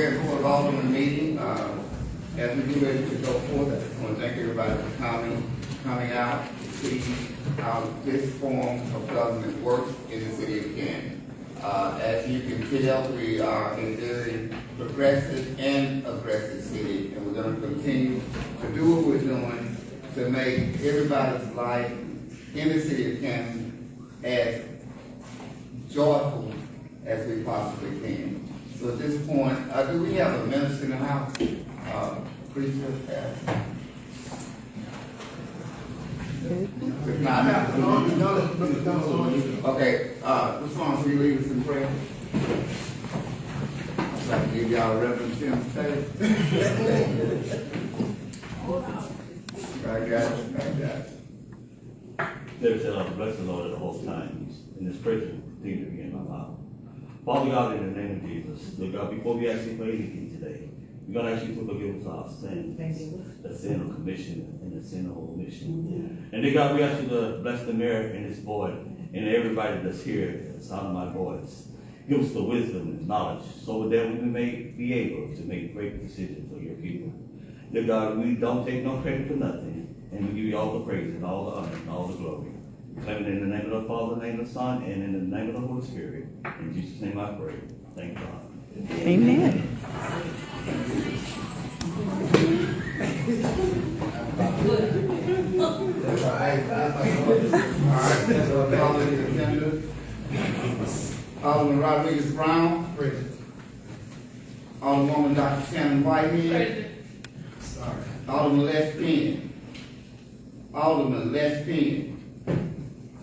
Mayor Board of Alderman meeting. As we get ready to go forth, I just want to thank everybody for coming out to see how this form of government works in the city of Canton. As you can tell, we are a very progressive and aggressive city, and we're going to continue to do what we're doing to make everybody's life in the city of Canton as joyful as we possibly can. So at this point, do we have a minister in the house? Preacher? If not, okay, which one will you lead us in prayer? I'd like to give y'all a reverend Tim say. I got it. There said, bless the Lord at the whole times, and His praise will continue to be in my mouth. Father God, in the name of Jesus, Lord God, before we ask you for anything today, we're going to ask you to forgive us our sins, the sin of commission and the sin of omission. And dear God, we ask you to bless the mayor and his board and everybody that's here at the sound of my voice. Give us the wisdom and knowledge so that we may be able to make great decisions for your people. Dear God, we don't take no credit for nothing, and we give you all the praise and all the honor and all the glory. Claiming in the name of the Father, in the name of the Son, and in the name of the Holy Spirit. In Jesus' name I pray. Thank God. Amen. Alderman Rodriguez Brown. Present. Alderwoman Dr. Shannon Whitehead. Sorry. Alderman Les Penn. Alderman Les Penn.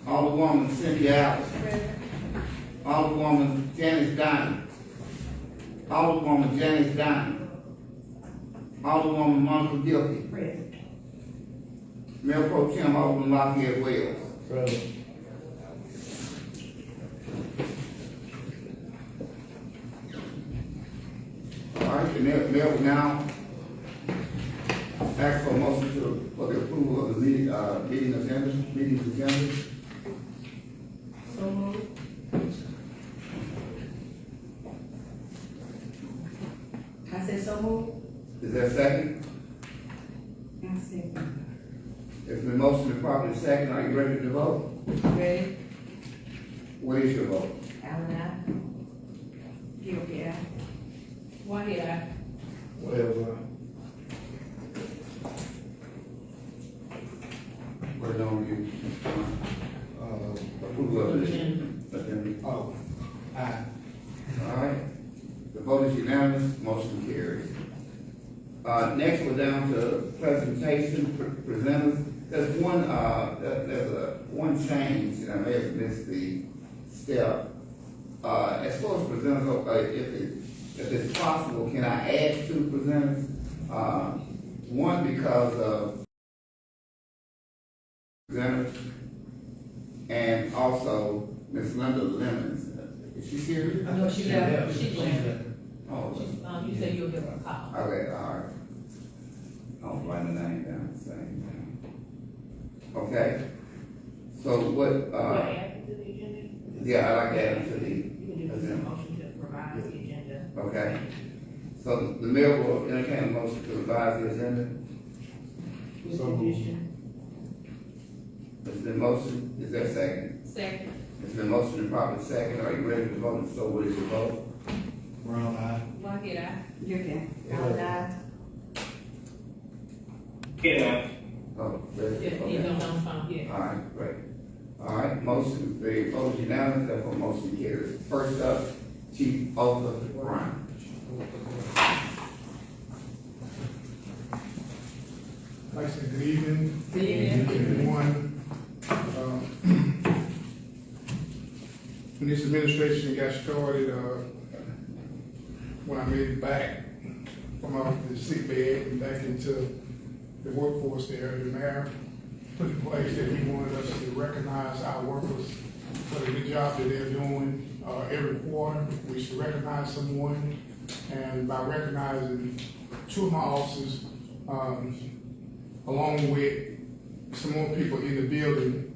Alderwoman Cynthia Allen. Present. Alderwoman Janice Diamond. Alderwoman Janice Diamond. Alderwoman Monica Gilkey. Present. Mayor Pro Tem Alderman Lafayette Wells. Present. All right, the mayor will now ask for a motion for the approval of the meeting agenda. So moved. I said so moved. Is there a second? I said. It's been motioned and properly second. Are you ready to vote? Ready? What is your vote? Allen, aye. Gilkey, aye. Whitehead, aye. Whatever. What on you? Approval of the agenda. Oh, aye. All right. The vote is unanimous. Motion carries. Next, we're down to presentation presenters. There's one. One change, and I may have missed the step. As far as presenters, if it's possible, can I add two presenters? One because of presenters, and also Ms. Linda Lemons. Is she here? I know she left. She left. Oh, You said you'll give her a call. okay, all right. I'll write the name down at the same time. Okay. So what? Add to the agenda? Yeah, I like to add to the You can do agenda. the motion to provide the agenda. Okay. So the mayor will entertain a motion to revise the agenda. With So condition. It's been motion. Is there a second? Second. It's been motion and properly second. Are you ready to vote? So what is your vote? Brown eye. Whitehead, aye. Gilkey, Allen, aye. Oh, ready? Yeah, Okay. he's on the phone, yeah. All right, great. All right, motion, the vote is unanimous, therefore motion carries. First up, Chief Arthur Brown. Like I said, good evening. Good evening. Everyone. When this administration got started, when I made it back from off the sick bed and back into the workforce there, the mayor put in place that he wanted us to recognize our workers for the good job that they're doing. Every quarter, we should recognize someone, and by recognizing two of my officers, along with some more people in the building,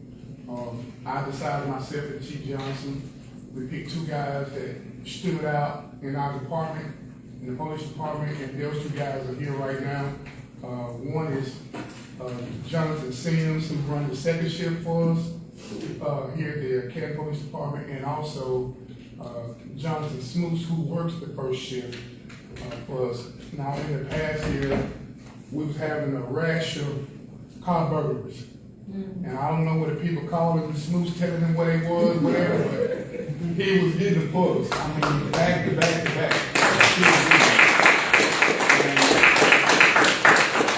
I decided myself and Chief Johnson, we picked two guys that stood out in our department in the police department, and those two guys are here right now. One is Jonathan Sims, who runs the second shift for us here at the Canton Police Department, and also Jonathan Smoots, who works the first shift for us. Now, in the past year, we was having a rash of car burglaries. And I don't know what the people called him, Smoots telling him what they was, whatever, but he was getting the books. I mean, back to back to back.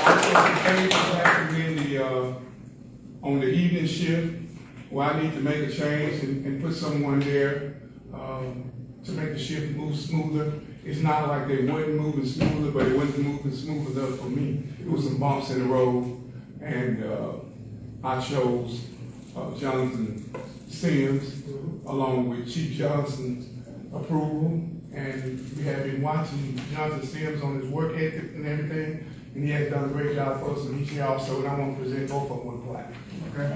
And also, happened on the evening shift, where I need to make a change and put someone there to make the shift move smoother. It's not like they weren't moving smoother, but it wasn't moving smooth enough for me. It was some bumps in the road, and I chose Jonathan Sims along with Chief Johnson's approval, and we have been watching Jonathan Sims on his work ethic and everything, and he has done a great job for us, and he's here also, and I want to present both of them with a plaque. Okay?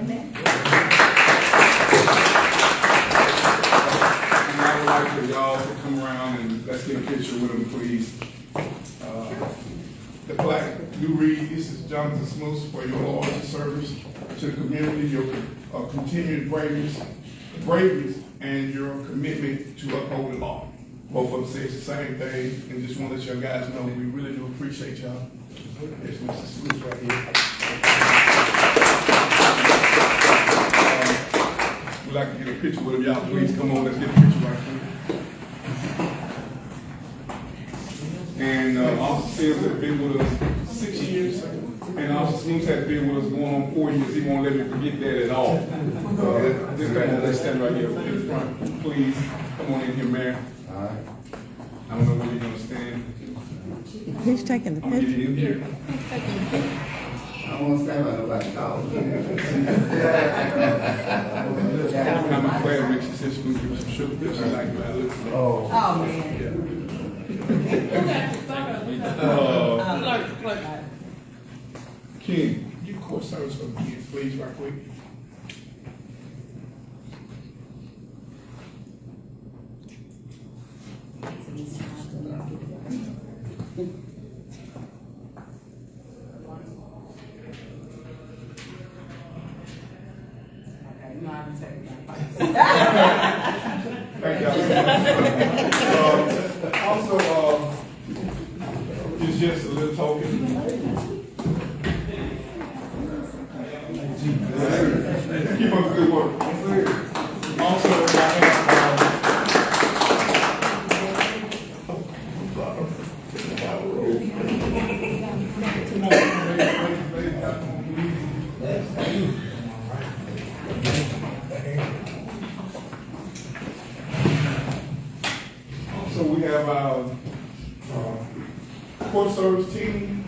And I would like for y'all to come around and let's get a picture with him, please. The plaque do read, "This is Jonathan Smoots for your loyal service to the community, your continued bravery, and your commitment to uphold the law." Both of them say the same thing, and just want to let you guys know we really do appreciate y'all. There's Mr. Smoots right here. We'd like to get a picture with him. Y'all please come on, let's get a picture right here. And Officer Sims has been with us 6 years, and Officer Smoots has been with us going on 4 years. He won't let me forget that at all. Just come on, let's stand right here in front, please. Come on in here, Mayor. All right. I don't know where you're gonna stand. Who's taking the I'm gonna get picture? you in here. I won't stand by nobody calling. I'm glad to make she said she was gonna give some sugar pictures like that. Oh. Oh, man. Ken, you court service for me, please, right quick. Thank y'all so much. Also, it's just a little token. Keep up the good work. Also, I have, so we have our court service team.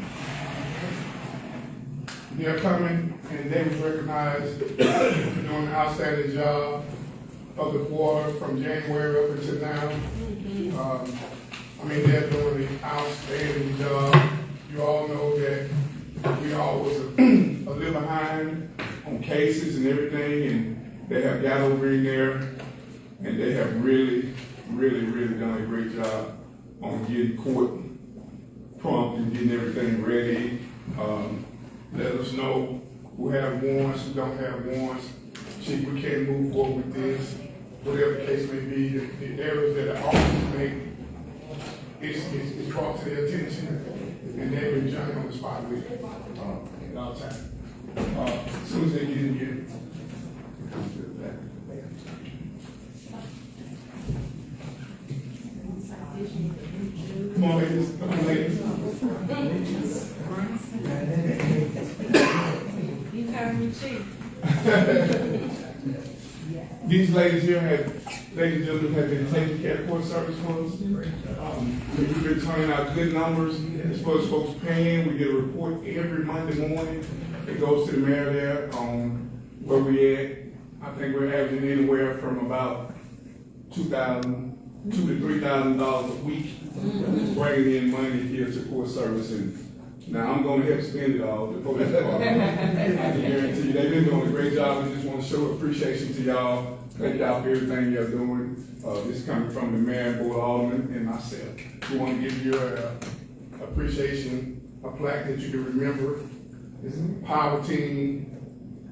They're coming, and they was recognized for doing an outstanding job of the quarter from January up until now. I mean, they're doing an outstanding job. You all know that we all was a little behind on cases and everything, and they have got over in there, and they have really done a great job on getting court prompt and getting everything ready. Let us know who have warrants, who don't have warrants. See, we can't move forward with this, whatever the case may be. The errors that the officers make, it's brought to their attention, and they've been jumping on the spot with it at all times. As soon as they get in here, come on, ladies. Come on, ladies. You heard me, Chief. These ladies here ladies and gentlemen, have been taking care of court service for us. We've been turning out good numbers as far as folks paying. We get a report every Monday morning. It goes to the mayor there on where we at. I think we're averaging anywhere from about $2,000 to $3,000 a week, bringing in money here to court service. And now I'm going to help spend it all. The police department, I can guarantee you, they've been doing a great job. We just want to show appreciation to y'all. Thank y'all for everything you're doing. This coming from the mayor, board alderman, and myself. We want to give you a appreciation, a plaque that you can remember. It's a power team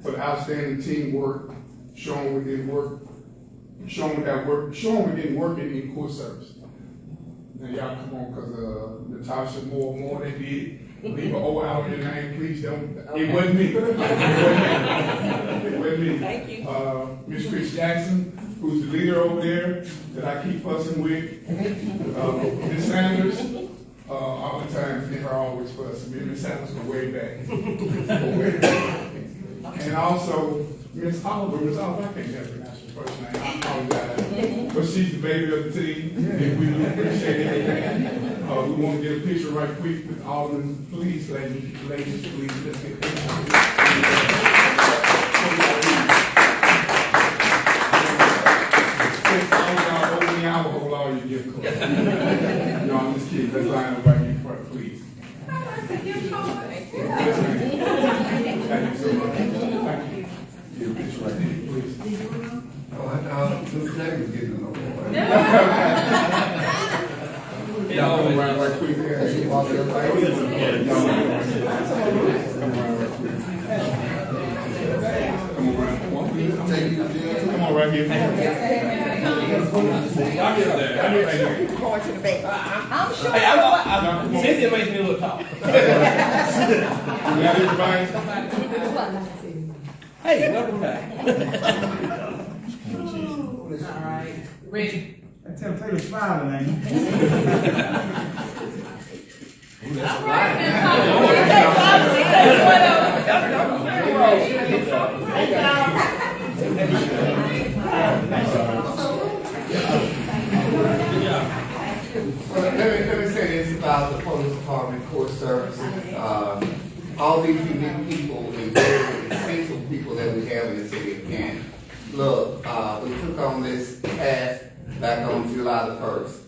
for the outstanding teamwork, showing we did work, showing we didn't work in court service. Now y'all come on, cause Natasha more they did. Leave an O out of your name, please don't. It wasn't me. It wasn't me. Thank you. Miss Chris Jackson, who's the leader over there that I keep fussing with. Miss Sanders, all the time, me and her always fussing. Me and Miss Sanders go way back. Go way back. And also Miss Oliver. Miss Oliver, I can't never pronounce her first name. I apologize. But she's the baby of the team, and we do appreciate everything. We want to get a picture right quick with Alderman. Please, ladies, please, let's get a picture. I will hold all your gift cards. No, I'm just kidding. Let's line up right here in front, please. Thank you so much. Thank you. Get a picture right here, please. Oh, I thought Miss Clay was getting an award. Y'all come around right quick. She walked up right Come here. around right quick. Come around. Come on, please. Take you to jail. Come on right here. Going to the bank. I'm sure. Hey, Cynthia makes me look tall. We got everybody. Hey, welcome back. All right, ready? I tell Taylor smiling, ain't he? All right, Well, let me say this about the police department, court services, all these unique people and very essential people that we have in the city of Canton. Look, we took on this task back on July the 1st.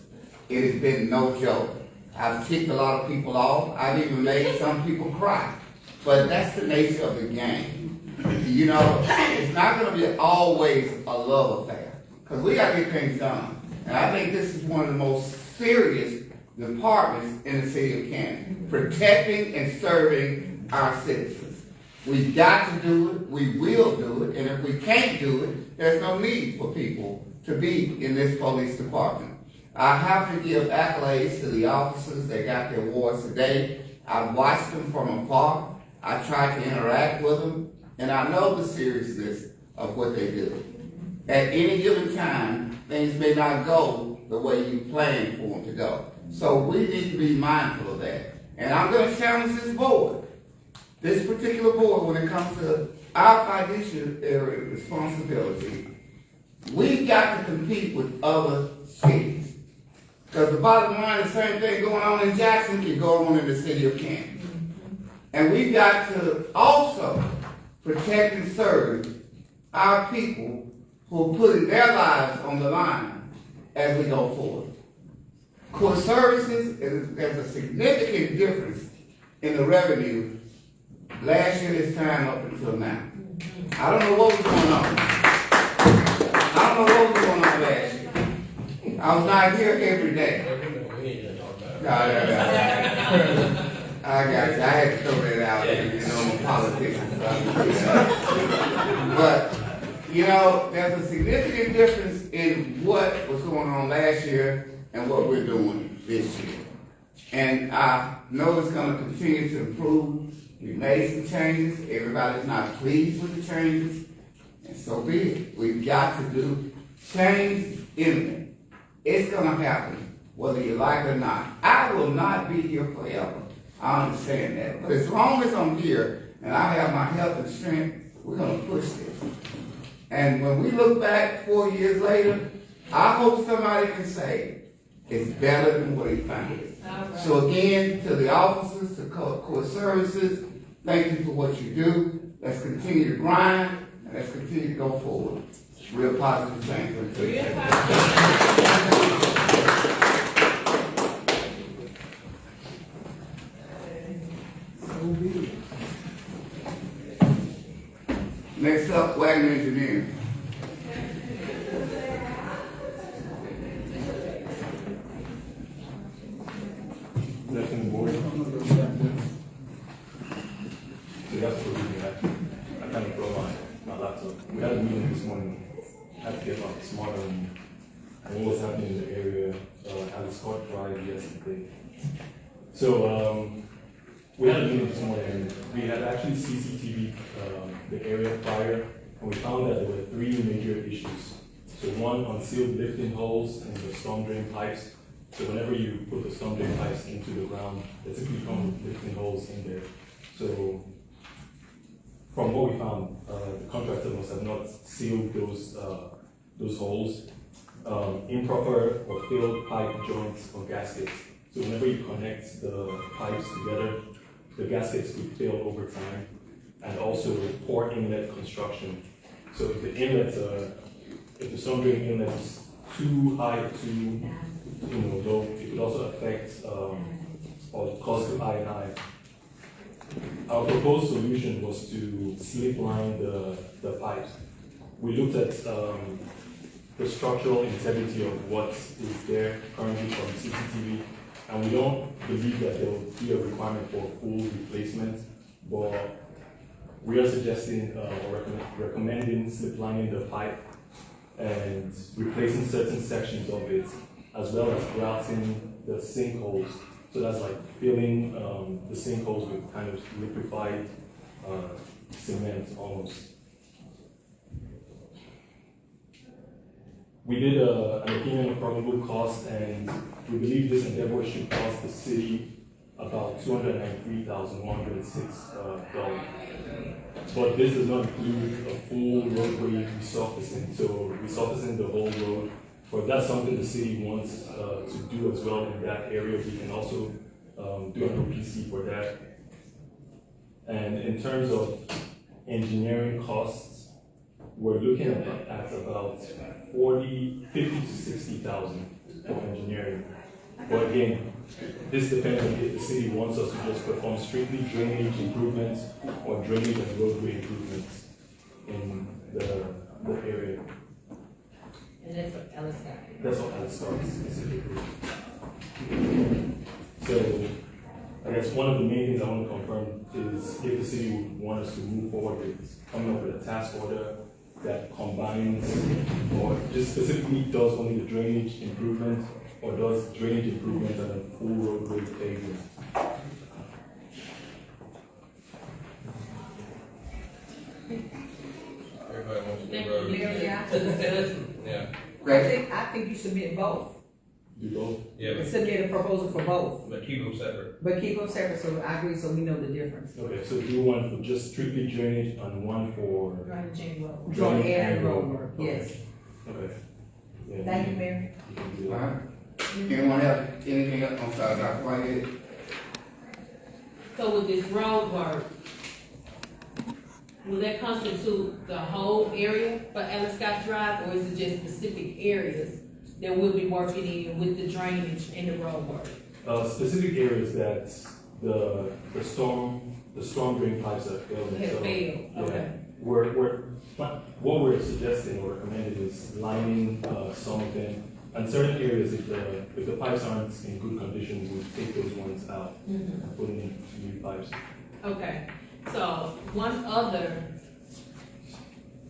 It has been no joke. I've ticked a lot of people off. I've even made some people cry. But that's the nature of the game. You know, it's not going to be always a love affair, because we got to get things done. And I think this is one of the most serious departments in the city of Canton, protecting and serving our citizens. We've got to do it, we will do it, and if we can't do it, there's no need for people to be in this police department. I have to give accolades to the officers that got the awards today. I've watched them from afar. I try to interact with them, and I know the seriousness of what they do. At any given time, things may not go the way you planned for them to go. So we need to be mindful of that. And I'm going to challenge this board, this particular board, when it comes to our fiduciary responsibility. We've got to compete with other cities. Because the bottom line, the same thing going on in Jackson can go on in the city of Canton. And we've got to also protect and serve our people who are putting their lives on the line as we go forward. Court services, there's a significant difference in the revenue last year this time up until now. I don't know what was going on. I don't know what was going on last year. I was not here every day. No. I got you. I had to throw that out there, you know, I'm a politician. But, you know, there's a significant difference in what was going on last year and what we're doing this year. And I know it's going to continue to improve. We made some changes. Everybody's not pleased with the changes. And so be it. We've got to do change imminent. It's going to happen, whether you like it or not. I will not be here forever. I understand that. But as long as I'm here and I have my health and strength, we're going to push this. And when we look back 4 years later, I hope somebody can say it's better than what he found it. Right. So again, to the officers, to court services, thank you for what you do. Let's continue to grind and let's continue to go forward. Real positive things. Real positive. Next up, Wagner Engineering. Nothing board. So that's what we had. I kind of brought my laptop. We had a meeting this morning. I had to get about smarter and what was happening in the area. I had a Scott Drive yesterday. So we had a meeting this morning and we had actually CCTV the area prior, and we found that there were 3 major issues. So one, unsealed lifting holes in the storm drain pipes. So whenever you put the storm drain pipes into the ground, there typically come lifting holes in there. So from what we found, the contractor must have not sealed those holes. Improper or failed pipe joints or gaskets. So whenever you connect the pipes together, the gaskets could fail over time. And also poor inlet construction. So if the inlet, if the storm drain inlet is too high, too low, it could also affect or cause the I&I. Our proposed solution was to slip line the pipes. We looked at the structural integrity of what is there currently from CCTV, and we don't believe that there will be a requirement for full replacement, but we are suggesting or recommending slip lining the pipe and replacing certain sections of it, as well as grouting the sinkholes. So that's like filling the sinkholes with kind of liquefied cement almost. We did an opinion of probable cost, and we believe this endeavor should cost the city about $293,106. But this does not include a full roadway resurfacing, so resurfacing the whole road. But if that's something the city wants to do as well in that area, we can also do an OPC for that. And in terms of engineering costs, we're looking at about 50 to 60,000 for engineering. But again, this depends on if the city wants us to just perform strictly drainage improvements or drainage and roadway improvements in the area. And that's what Alice got. That's what Alice got specifically. So I guess one of the main things I want to confirm is if the city would want us to move forward with coming up with a task order that combines or just specifically does only the drainage improvements, or does drainage improvements and a full roadway pavement. Everybody wants to Thank do you, road. Mayor. Yeah, I think you submit both. Do both? yeah, Submit a proposal for both, but keep them separate. but keep them separate, so I agree, so we know the difference. Okay, so do one for just strictly drainage and one for. Drainage and road. Joint and road work, Okay. yes. Okay. Yeah, Thank you, Mayor. you can do All that. right. Anyone have anything else? I'm sorry, Dr. Whitehead? So with this road work, will that constitute the whole area for Alice Scott Drive, or is it just specific areas that we'll be working in with the drainage and the road work? Specific areas that the storm drain pipes have failed. Have So, failed, yeah, okay. what we're suggesting or recommending is lining some of them. And certain areas, if the pipes aren't in good condition, we'll take those ones out and put in new pipes. Okay, so one other,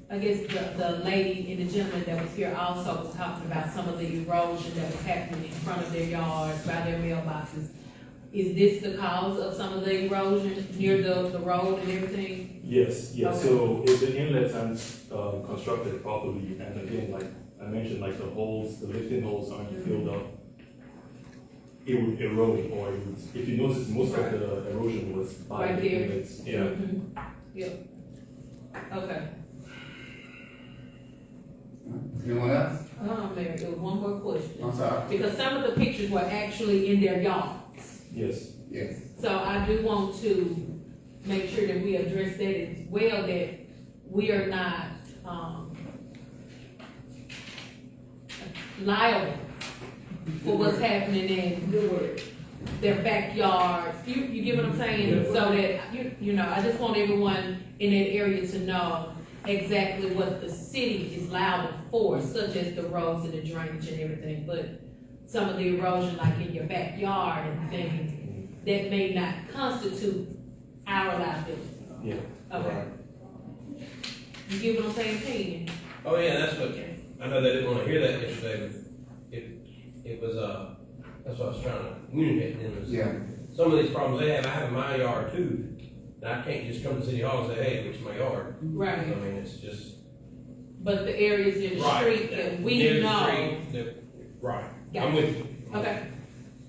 I guess the lady and the gentleman that was here also was talking about some of the erosion that was happening in front of their yards, by their mailboxes. Is this the cause of some of the erosion near the road and everything? Yes, yes. Okay. So if the inlets aren't constructed properly, and again, like I mentioned, like the holes, the lifting holes aren't filled up, it would erode, or it would, if you notice, most of the erosion was by Right the there. inlets. Yeah. Mhm. Yep. Okay. Anyone else? Mary, there was one more question. I'm sorry. Because some of the pictures were actually in their yards. Yes. Yes. So I do want to make sure that we address that as well, that we are not, liable for what's happening in their backyards. You get what I'm saying? So that, you know, I just want everyone in that area to know exactly what the city is liable for, such as the roads and the drainage and everything, but some of the erosion like in your backyard and things, that may not constitute our liability. Yeah. Okay. You get what I'm saying, Ken? Oh, yeah, that's what, I know they didn't wanna hear that yesterday, but it was, that's what I was trying to communicate, and it was. Yeah. Some of these problems I have in my yard too, and I can't just come to City Hall and say, hey, fix my yard. I Right. mean, it's just. But the areas in the Right. street that we Near the know. street, right, Got I'm it. with you. Okay,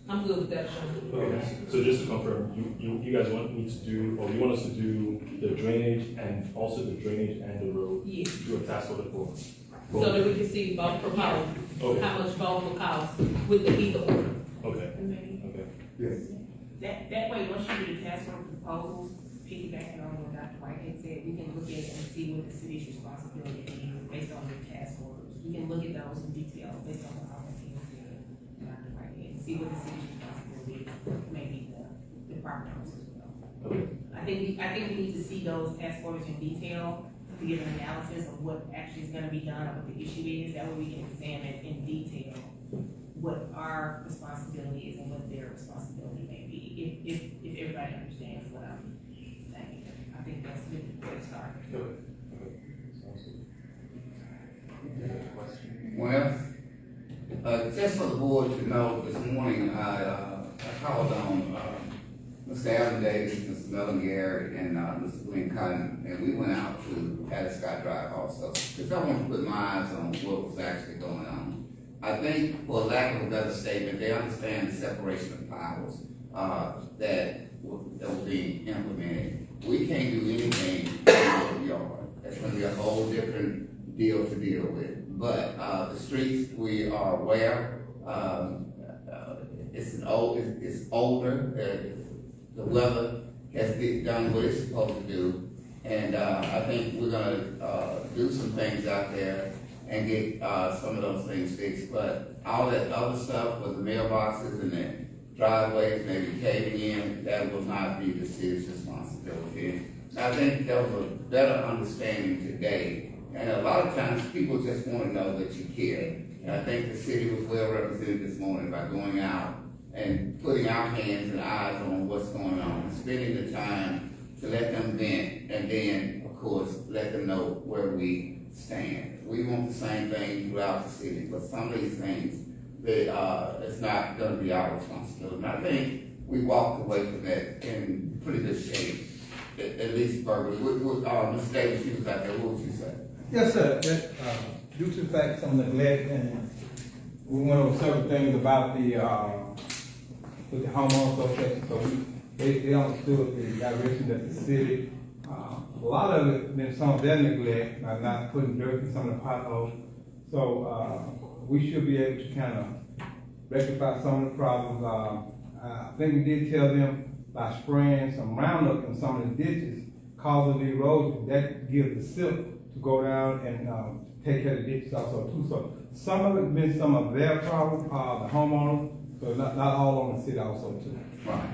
I'm good with that, Sean. Okay, so just to confirm, you guys want me to do, or you want us to do the drainage and also the drainage and the road? Yeah, Do a task order for? so that we can see both proposals, Okay. how much both will cost with the either or. Okay, okay. Yes. That way, once you do the task order proposals, piggybacking on what Dr. Whitehead said, we can look at it and see what the city's responsibility is based on the task orders. We can look at those in detail based on what our team said, Dr. Whitehead, and see what the city's responsibility is, maybe the property owners as well. Okay. I think we need to see those task orders in detail to get an analysis of what actually is gonna be done, or what the issue is, that way we can examine in detail what our responsibility is and what their responsibility may be, if everybody understands what I'm saying. I think that's a good way to start. Good. Okay. Sounds good. Well, just for the board to know, this morning, I called on, Mr. Allen Davis, Mr. Melvin Gary, and, Mr. Glenn Cotton, and we went out to Scott Drive also, because I want to put my eyes on what was actually going on. I think, for lack of a better statement, they understand the separation of powers, that will be implemented. We can't do anything in the yard. That's gonna be a whole different deal to deal with. But, the streets, we are aware, it's older, the weather has done what it's supposed to do. And, I think we're gonna, do some things out there and get, some of those things fixed. But all that other stuff with the mailboxes and the driveways maybe caving in, that will not be the city's responsibility. I think there was a better understanding today. And a lot of times people just want to know that you care. And I think the city was well represented this morning by going out and putting our hands and eyes on what's going on, and spending the time to let them vent, and then, of course, let them know where we stand. We want the same thing throughout the city, but some of these things, it's not gonna be our responsibility. And I think we walked away from that in pretty good shape, at least verbally. Ms. Davis, she was out there, what would you say? Yes, sir. That, due to the fact some neglect, and we went over several things about the, with the homeowners association, so they understood the direction that the city, a lot of it been some of their neglect, not putting dirt in some of the potholes. So, we should be able to kind of rectify some of the problems. I think we did tell them by spraying some Roundup in some of the ditches, causing the erosion, that gives the silt to go down and, take care of the ditches also too. So some of it been some of their problems, the homeowners, so not all on the city also too. Right.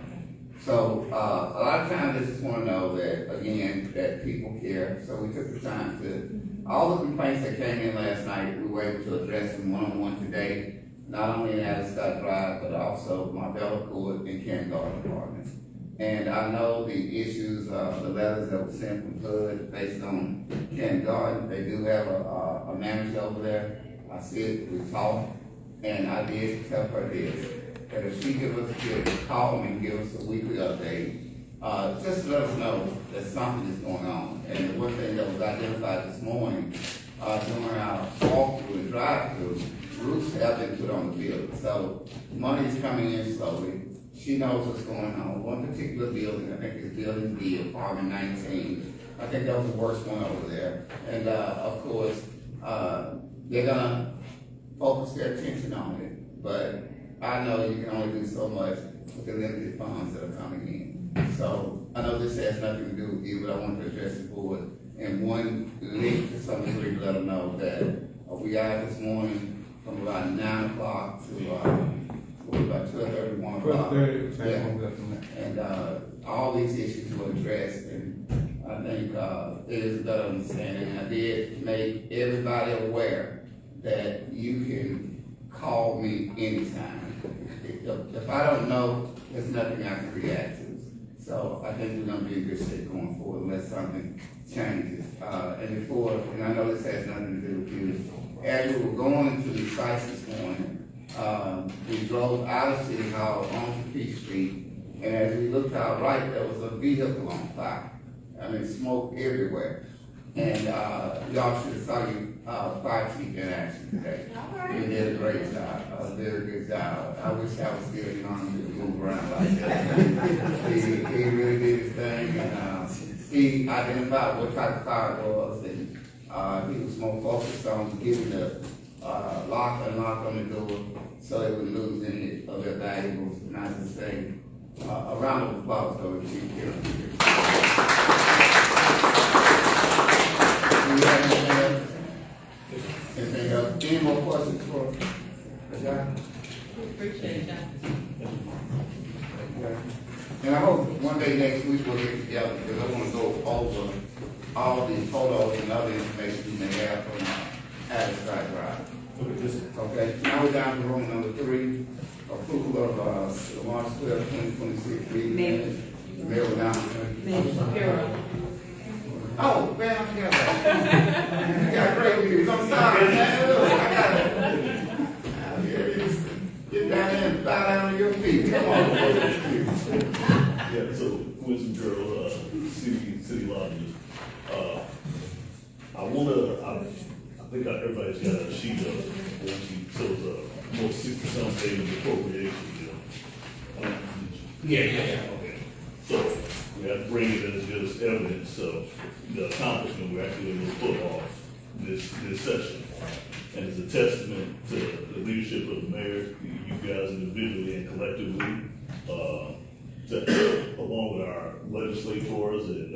So, a lot of times they just wanna know that, again, that people care, so we took the time to, all the complaints that came in last night, we were able to address them one-on-one today, not only in Scott Drive, but also Marbella Court and Canton Garden Apartments. And I know the issues, the letters that were sent from HUD based on Canton Garden, they do have a manager over there. I see it, we talked, and I did tell her this, that if she give us a call and give us a weekly update, just let us know that something is going on. And the one thing that was identified this morning, during our walkthrough and drive-through, roofs have been put on the building. So money is coming in slowly. She knows what's going on. One particular building, I think it's Building D, apartment 19. I think that was the worst one over there. And, of course, they're gonna focus their attention on it. But I know you can only do so much with the limited funds that are coming in. So I know this has nothing to do with you, but I want to address the board in one link to some degree to let them know that we are this morning from about 9 o'clock to about 12:30, 1 o'clock. 12:30, And all these issues were addressed, and I think there is a better understanding. And I did make everybody aware that you can call me anytime. if I don't know, there's nothing I can react to. So I think we're gonna be in good shape going forward unless something changes. And I know this has nothing to do with you. As we were going to the sites this morning, we drove out of City Hall onto Peach Street, and as we looked to our right, there was a vehicle on fire. I mean, smoke everywhere. And, y'all should have saw your, fire chief in action today. He did a great job, a very good job. I wish I was still young to move around like that. He really did his thing, and, he identified what type of fire it was, and, he was more focused on getting the, lock on the door so they wouldn't lose any of their valuables. And I just say, a round of applause for the chief here. Do you have anything else? Anything else? Any more questions for John? Appreciate that. And I hope one day next week we'll get together, because I want to go over all the photos and other information you may have from Adderall Drive. Okay, now we're down to room number 3, approval of the March 12, 2026 meeting minutes. Mayor will now. Shapiro. Oh, man, I forgot that. You got great news. I'm sorry, man. Look, I got it. Get down there and bow down on your feet. Come on. Yeah, so Quincy Girl, city lobby. I think everybody's got a sheet of when she shows most 60-some days of appropriation, you know. Yeah. Okay. So we have to bring it as just evidence of the accomplishment we're actually able to put off this session. And it's a testament to the leadership of the mayor, you guys individually and collectively, along with our legislators and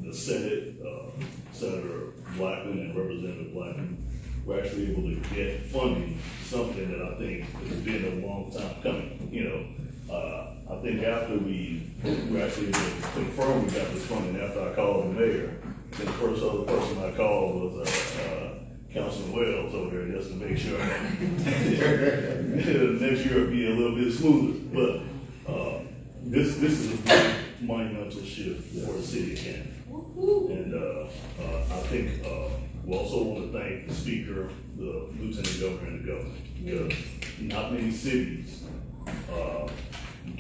the Senate, Senator Blackman and Representative Blackman, we're actually able to get funding, something that I think has been a long time coming. You know, I think after we actually able to confirm we got this funding, after I called the mayor, then the first other person I called was Councilman Wells over there, just to make sure next year will be a little bit smoother. But this is a big monumental shift for the city of Canton. And I think we also want to thank the speaker, the lieutenant governor, and the governor, because not many cities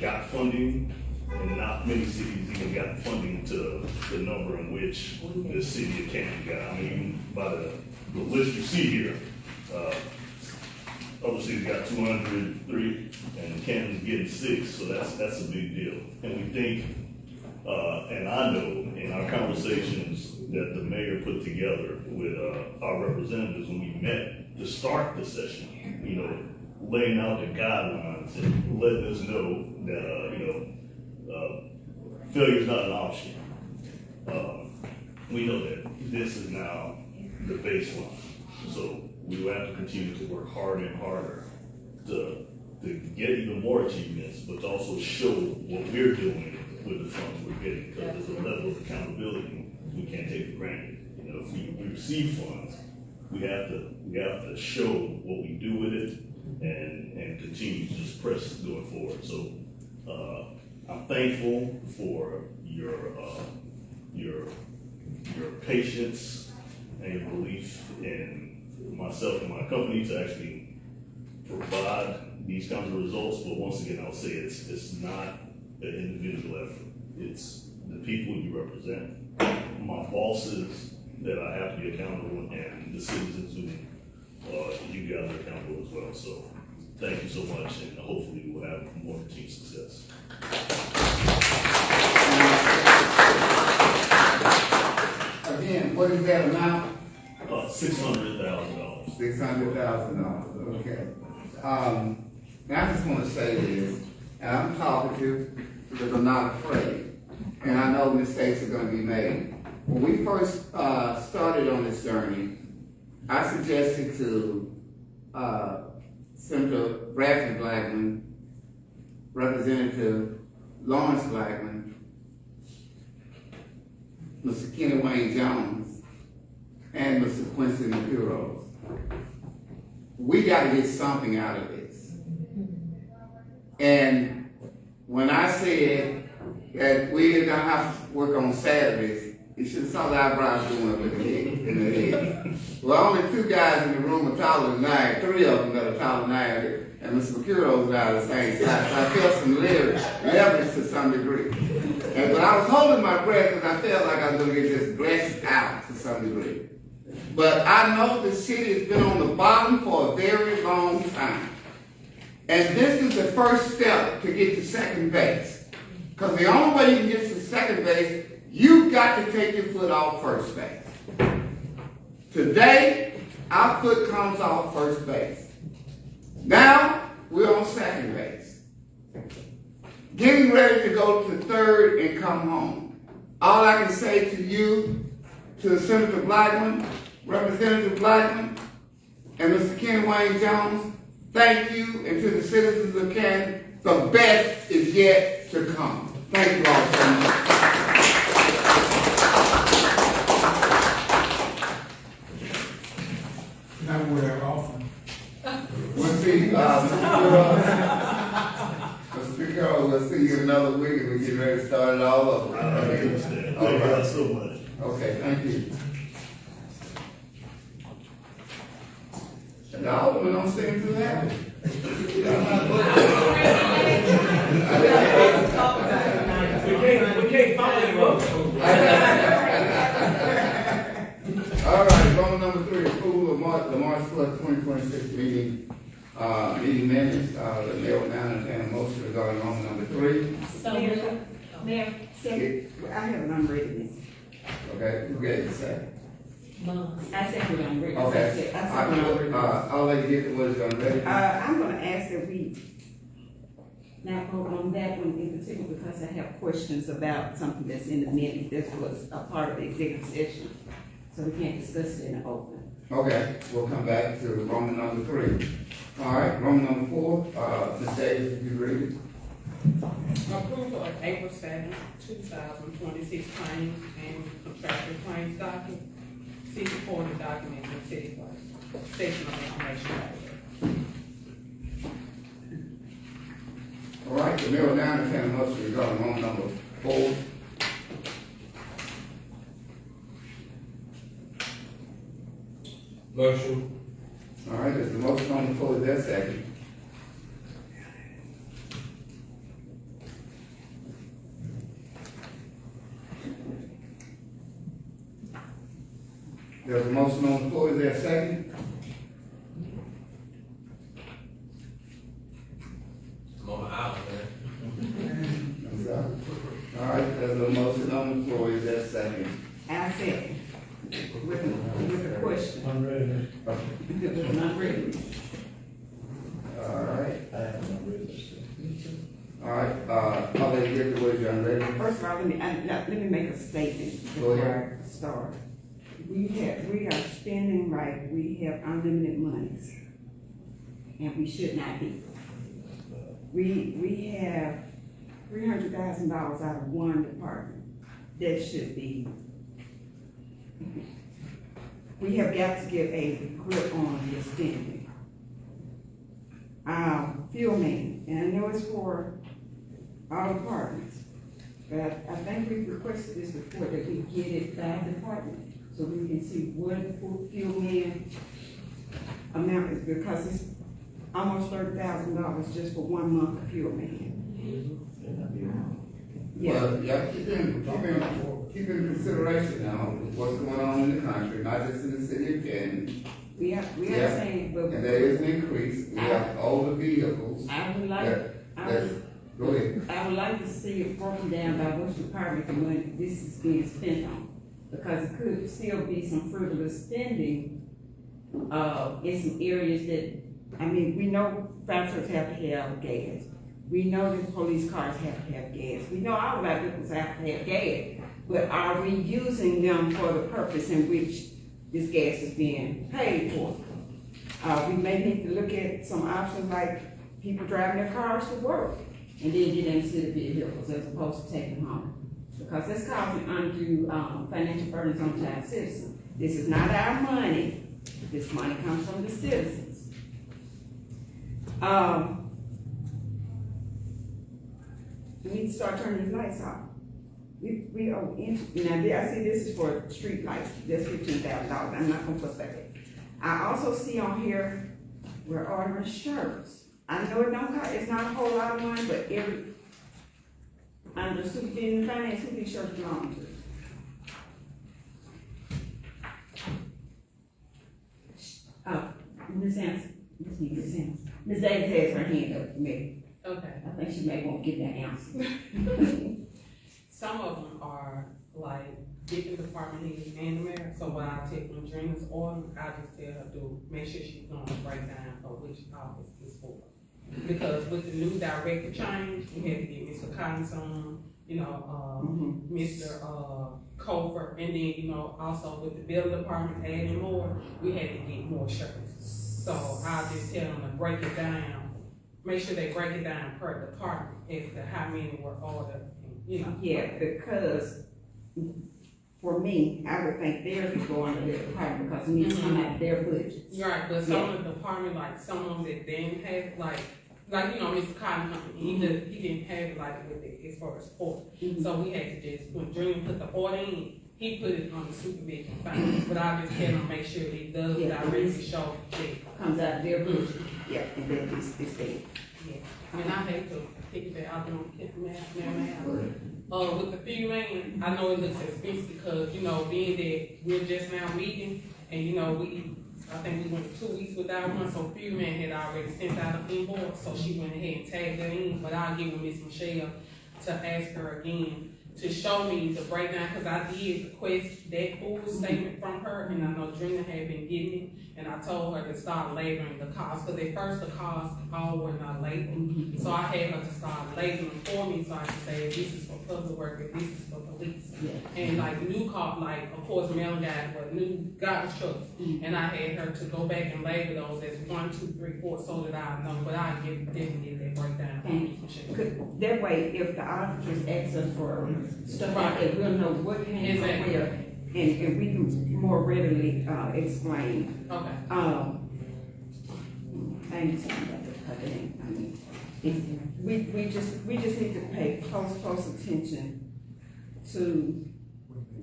got funding, and not many cities even got funding to the number in which the city of Canton got. I mean, by the list you see here, other cities got 203, and Canton's getting 6, so that's a big deal. And we think, and I know in our conversations that the mayor put together with our representatives when we met to start the session, you know, laying out the guidelines and letting us know that, failure is not an option. We know that this is now the baseline. So we will have to continue to work harder and harder to get even more achievements, but to also show what we're doing with the funds we're getting, because there's a level of accountability we can't take for granted. You know, if we receive funds, we have to show what we do with it and continue to just press going forward. So I'm thankful for your patience and your belief in myself and my company to actually provide these kinds of results. But once again, I'll say it's not an individual effort. It's the people you represent, my bosses that I have to be accountable, and the citizens who you guys are accountable as well. So thank you so much, and hopefully we'll have more team success. Again, what is that amount? $600,000. $600,000, okay. Now I just want to say this, and I'm talkative because I'm not afraid, and I know mistakes are going to be made. When we first started on this journey, I suggested to Senator Bradford Blackman, Representative Lawrence Blackman, Mr. Kenny Wayne Jones, and Mr. Quincy Mapuros. We got to get something out of this. And when I said that we're gonna have to work on Saturdays, you should have saw the eyebrows going up in the head. Well, only 2 guys in the room are taller than I, 3 of them that are taller than I, and Mr. Mercuro's are the same size. So I felt some leverage to some degree. But I was holding my breath because I felt like I was gonna get just blessed out to some degree. But I know the city has been on the bottom for a very long time. And this is the first step to get to second base. Because the only way you can get to second base, you've got to take your foot off first base. Today, our foot comes off first base. Now, we're on second base. Getting ready to go to third and come home. All I can say to you, to Senator Blackman, Representative Blackman, and Mr. Ken Wayne Jones, thank you, and to the citizens of Canton, the best is yet to come. Thank you all so much. Not where often. We'll see, Mr. Pico, we'll see you in another week and we get ready to start it all over. I understand. All Thank you right. so much. Okay, thank you. And all of them don't seem too happy. We can't follow the rules. All right, Roman number 3, approval of the March 12th, 2026 meeting minutes. The mayor will now entertain a motion regarding Roman number 3. So, Mayor, second, I have an unreadness. Okay, who gave the second? I said we're gonna read. Okay. I said we're gonna read. I'll let you get what is on ready. I'm gonna ask that we not vote on that one in particular because I have questions about something that's in the minute. This was a part of the executive session, so we can't discuss it in the open. Okay, we'll come back to Roman number 3. All right, Roman number 4, Ms. Davis, if you read it. Approval of April 7th, 2026 claims and contractual claims document. See supporting documents in city clerk, section of information. All right, the mayor will now entertain a motion regarding Roman number 4. Motion. All right, there's a motion on the floor, is there a second? There's a motion on the floor, is there a second? I'm on the aisle, man. I'm sorry. All right, there's a motion on the floor, is there a second? I said, with a question. Unread. With an unreadness. All right, I have an unread. all right, I'll let you get the words you're ready. First of all, let me make a statement Go before ahead. I start. We are spending right, we have unlimited monies, and we should not be. We have $300,000 out of one department. That should be. We have got to get a grip on the spending. Fuel man, and I know it's for all departments, but I think we've requested this before, that we get it by department, so we can see what the fuel man amount is, because it's almost $30,000 just for 1 month of fuel man. Yeah, Well, yeah, keep in consideration now what's going on in the country, not just in the city of Canton. we are Yeah. saying, but And there is an increase, we have older vehicles. I would like, Go ahead. I would like to see it broken down by which department the money this is being spent on. Because it could still be some frivolous spending, in some areas that, I mean, we know fire trucks have to have gas. We know that police cars have to have gas. We know all of our vehicles have to have gas. But are we using them for the purpose in which this gas is being paid for? We may need to look at some options like people driving their cars to work and then get into city vehicles as opposed to taking home. Because that's causing undue financial burdens on our citizens. This is not our money. This money comes from the citizens. we need to start turning these lights off. We owe, now, I see this is for street lights, that's $15,000, I'm not gonna fuss back there. I also see on here, we're ordering shirts. I know it don't cost, it's not a whole lot of money, but under supervision and finance, who these shirts belong to? Oh, Ms. Sampson, Ms. Davis has her hand up for me. Okay. I think she may want to get that answer. Some of them are like different department heads and the mayor, so what I take when Drena's order, I just tell her to make sure she's doing a breakdown of which office is for. Because with the new director change, we had to get Mr. Canton, Mr. Cofer, and then, also with the building department adding more, we had to get more shirts. So I'll just tell them to break it down, make sure they break it down per department as to how many were ordered, Yeah, because for me, I would think theirs would go under their department because it needs to come out of their budget. Right, but some of the department, like some of them that didn't have, like Mr. Cotton Company, he didn't have it like with it as far as support. So we had to just, when Dream put the order in, he put it on the supervision fund. But I just tell him make sure he does directly show that Comes out of their budget. Yeah, and then it's there. yeah. And I hate to pick that out on with the few man, I know it looks expensive because, being that we're just now meeting and I think we went 2 weeks without one, so few man had already sent out an invoice, so she went ahead and tagged that in, but I'll give with Miss Michelle to ask her again to show me the breakdown, because I did request that full statement from her, and I know Drina had been getting it, and I told her to start labeling the cost, because at first the costs all were not labeled. So I had her to start labeling for me, so I could say, this is for public workers, this is for police. And like new car, like of course mail guys, but new garbage trucks, and I had her to go back and label those as 1, 2, 3, 4, so that I know, but I definitely get that breakdown. That way, if the auditors ask us for stuff like that, we'll know what came from where, and we can more readily explain. Okay. I ain't talking about that, because it ain't, I mean, we just need to pay close attention to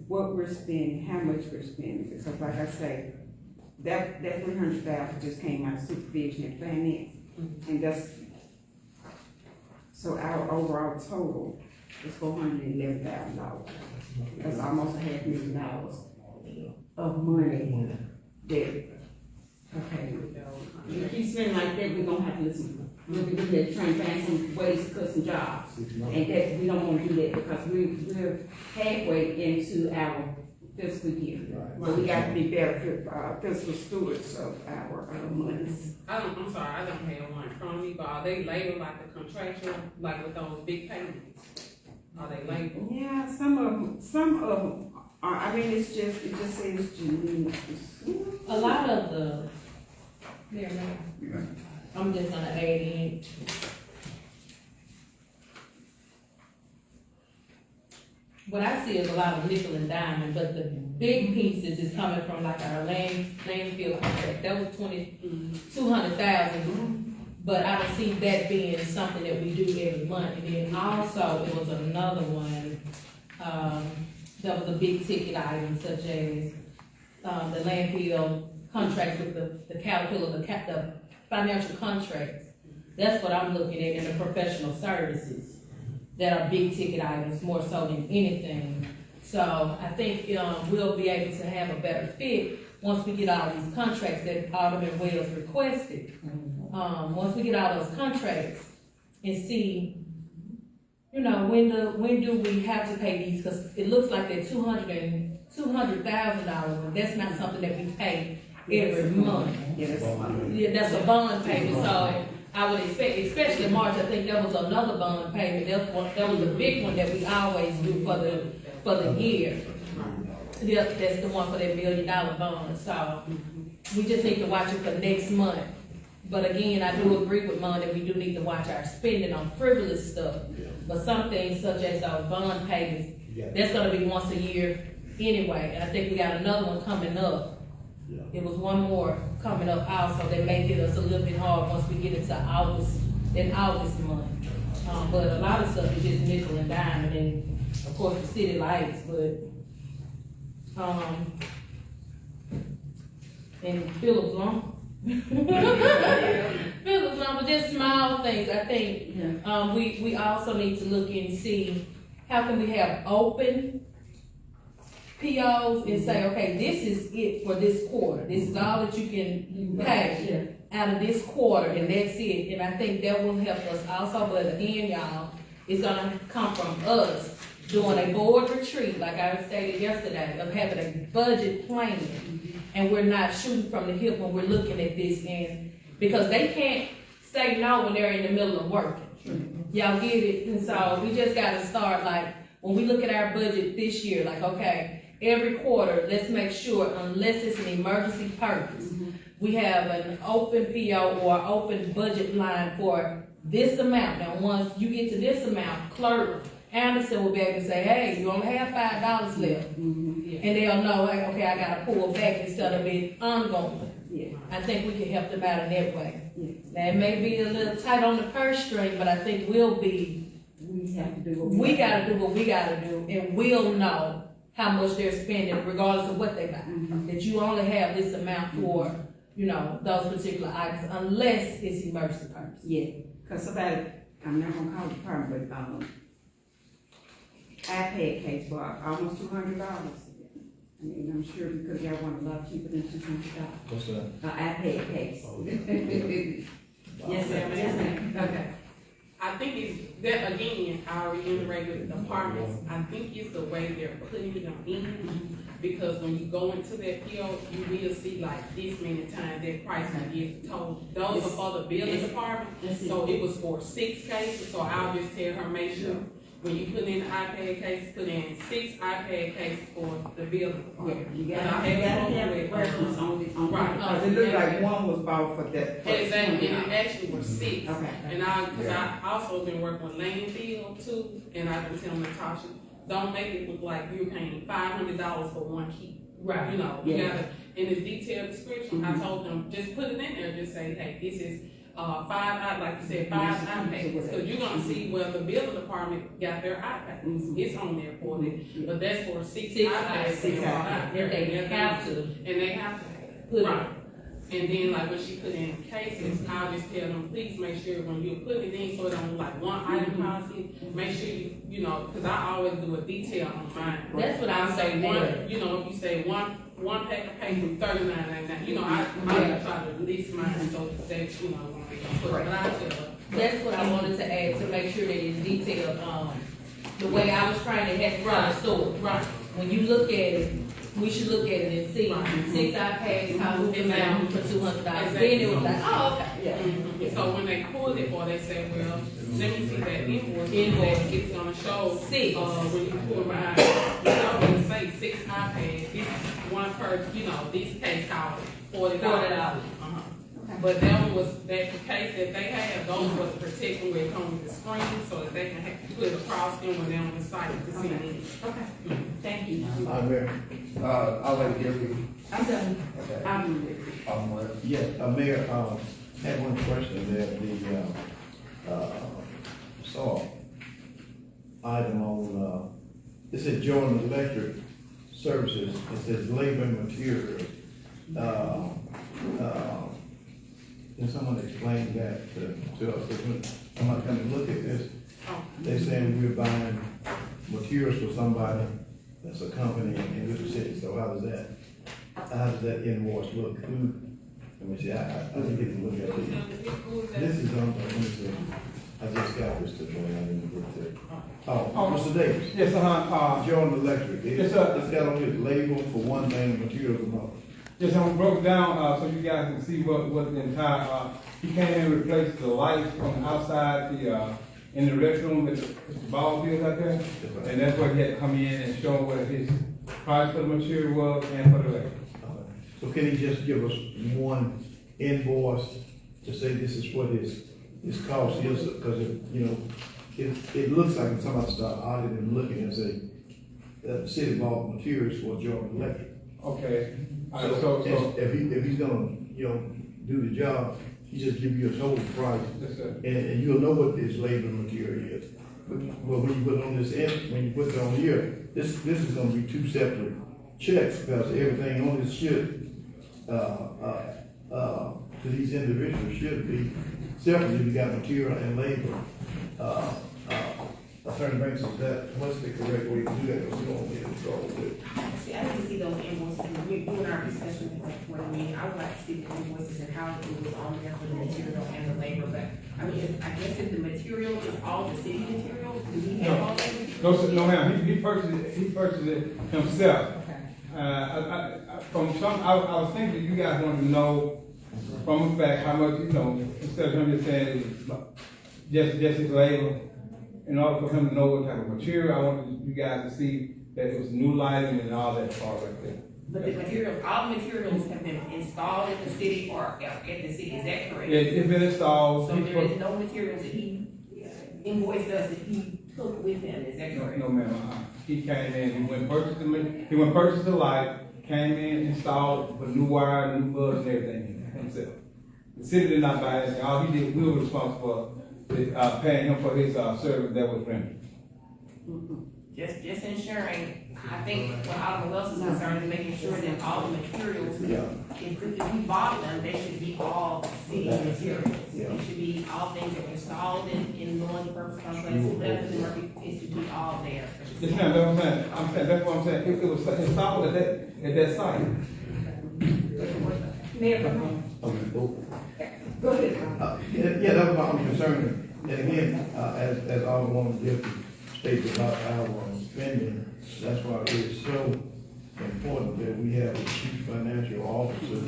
what we're spending, how much we're spending, because like I say, that $300,000 just came out of supervision and finance, and that's, so our overall total is $411,000. That's almost $500,000 of money that, okay, if we keep spending like that, we're gonna have to listen. We'll be looking at trying to find some ways to cut some jobs. And that, we don't wanna do that because we're halfway into our fiscal year. So we got to be better fiscal stewards of our monies. I'm sorry, I don't have one in front of me, but are they labeled like a contractual, like with those big payments? Are they labeled? Yeah, some of them are, I mean, it just says Janine. A lot of the, I'm just gonna add in. What I see is a lot of nickel and diamond, but the big pieces is coming from like our landfill contract, that was $200,000. But I don't see that being something that we do every month. And then also, there was another one, that was a big ticket item such as, the landfill contracts with the Caterpillar, the financial contracts. That's what I'm looking at in the professional services that are big ticket items more so than anything. So I think, we'll be able to have a better fit once we get all these contracts that Alderman Wells requested. Once we get all those contracts and see, when do we have to pay these? Because it looks like that $200,000, that's not something that we pay every month. Yeah, that's a bond payment, so I would expect, especially in March, I think there was another bond payment, that was a big one that we always do for the year. That's the one for that $1 million bond, so we just need to watch it for next month. But again, I do agree with Mom that we do need to watch our spending on frivolous stuff. But some things such as those bond payments, that's gonna be once a year anyway. And I think we got another one coming up. It was one more coming up also that may hit us a little bit hard once we get into August month. But a lot of stuff is just nickel and dime, and then, of course, the city lights, but, and Phillips Lumber. Phillips Lumber, just small things, I think, we also need to look and see, how can we have open POs and say, okay, this is it for this quarter, this is all that you can pay out of this quarter, and that's it, and I think that will help us also, but again, y'all, it's gonna come from us doing a board retreat, like I stated yesterday, of having a budget plan, and we're not shooting from the hip when we're looking at this, and, because they can't say no when they're in the middle of working. Y'all get it? And so we just gotta start, like, when we look at our budget this year, like, okay, every quarter, let's make sure, unless it's an emergency purpose, we have an open PO or open budget line for this amount. Now, once you get to this amount, Clerk Anderson will be able to say, hey, you only have $5 left. And they'll know, like, okay, I gotta pull back instead of it ongoing. I think we can help them out in that way. Now, it may be a little tight on the purse string, but I think we gotta do what we gotta do, and we'll know how much they're spending regardless of what they buy. That you only have this amount for, you know, those particular items, unless it's emergency purpose. Cause somebody, I'm not gonna call the department, but, iPad case for almost $200. I mean, I'm sure because y'all want a lot cheaper than $200. What's that? An iPad case. Yes, ma'am. Yes, ma'am. Okay. I think it's, that again, I reiterate with the departments, I think it's the way they're putting them in, because when you go into that PO, you will see like this many times that price will get told. Those are for the building department, so it was for 6 cases, so I'll just tell her, make sure, when you put in the iPad cases, put in 6 iPad cases for the building department. You gotta have reference on the, Right. because it looked like one was bought for that. Exactly, and it actually was 6. Okay. And cause I also been working with landfill too, and I've been telling Natasha, don't make it look like you're paying $500 for one key. Right. You know, you gotta, in the detailed description, I told them, just put it in there, just say, hey, this is 5, like you said, 5 iPads, so you're gonna see where the building department got their iPads. It's on there for them, but that's for 6 iPads. Six iPads. If they have to. And they have to put it. And then like when she put in cases, I'll just tell them, please make sure when you put it in, so it don't like one item policy, make sure you know, cause I always do a detail on mine. That's what I'll I'm say saying. one, you know, if you say one pack of paper, $39.99, you know, I try to list mine so that, you know, won't be put, but I tell her. That's what I wanted to add, to make sure that it's detailed, the way I was trying to have front store. Right. When you look at it, we should look at it and see, 6 iPads cost this amount for $200. Then it was like, oh, okay. So when they pulled it, or they said, well, let me see that invoice, it's gonna show 6. When you pull mine, it's gonna say 6 iPads, this one per, you know, this case cost $40. But that one was, that the case that they have, those was protecting where it comes with the screen, so that they can put it across them when they're on the site to see it. Okay, thank you. Mayor, I'll let Gary. I'm done. Okay. I'm ready. Yeah, Mayor, had one question that saw item on, it said Jordan Electric Services, it says labor and materials. Can someone explain that to us? Because when somebody come and look at this, they're saying we're buying materials for somebody that's a company in the city, so how does that invoice look? Let me see, I didn't get to look at it. This is on, let me see, I just got this today, I didn't look at it. Oh, Mr. Davis. Yes, Jordan Electric, Yes, sir. it's got on here label for one thing, materials another. Yes, I'm broke down, so you guys can see what the entire, he came in and replaced the lights on the outside, in the restroom with the ball fields out there. And that's where he had to come in and show what his price for the material was and for the labor. So can he just give us one invoice to say this is what his cost is? Because it looks like when somebody start auditing and looking and say, the city bought materials for Jordan Electric. Okay. So if he's gonna, do the job, he just give you a total price. Yes, sir. And you'll know what this labor and material is. But when you put it on this end, when you put it on here, this is gonna be two separate checks, because everything on this should, to these individuals should be separately. You got material and labor. Attorney Banks, is that, what's the correct way to do that, because we don't get in trouble with. See, I need to see those invoices, we're doing our discussion for the meeting, I would like to see the invoices and how it was on there for the material and the labor, but, I mean, I guess if the material is all the city material, do we have all that material? No, sir, no, ma'am, he purchased it himself. Okay. From some, I was thinking you guys wanted to know from the fact how much, instead of him just saying it's just his labor, in order for him to know what type of material, I wanted you guys to see that it was new lighting and all that part right there. But the materials, all the materials have been installed at the city or at the city, is that correct? Yeah, it's been installed. So there is no materials that he invoiced us that he took with him, is that correct? No, ma'am, he came in, he went purchase the light, came in, installed, put new wire, new bulbs and everything himself. The city did not buy anything, all he did, we were responsible for paying him for his service that was rendered. Just ensuring, I think what Alderman Wells is concerned is making sure that all the materials, if we bought them, they should be all city materials. It should be all things that were installed in the multi-purpose complex, whatever the work is to be all there. Yes, ma'am, that's what I'm saying, that's what I'm saying, it was installed at that site. Mayor, go ahead. Yeah, that's what I'm concerned. And again, as Alderman Deputy states about our spending, that's why it's so important that we have a chief financial officer.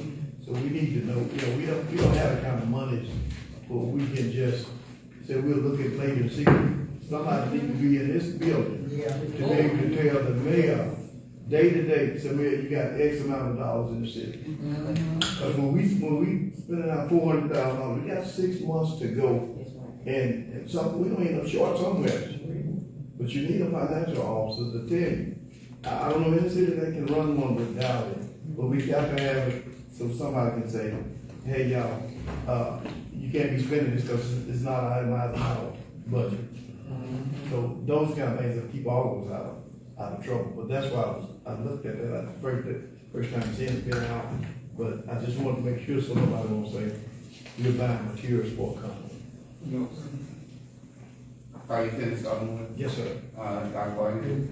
So we need to know, we don't have the kind of monies where we can just say we'll look at later and see. Somebody needs to be in this building to be able to tell the mayor day to day, so Mayor, you got X amount of dollars in the city. Because when we spending out $400,000, we got 6 months to go. And some, we don't end up short somewhere. But you need a financial officer to tell you. I don't know any city that can run one without it, but we got to have it so somebody can say, hey, y'all, you can't be spending this because it's not itemized in our budget. So those kind of things that keep all of us out of trouble. But that's why I looked at that first time seeing it get out. But I just wanted to make sure so nobody won't say, we're buying materials for a company. No. Are you finished, Alderman? Yes, sir. Dr. Gardner?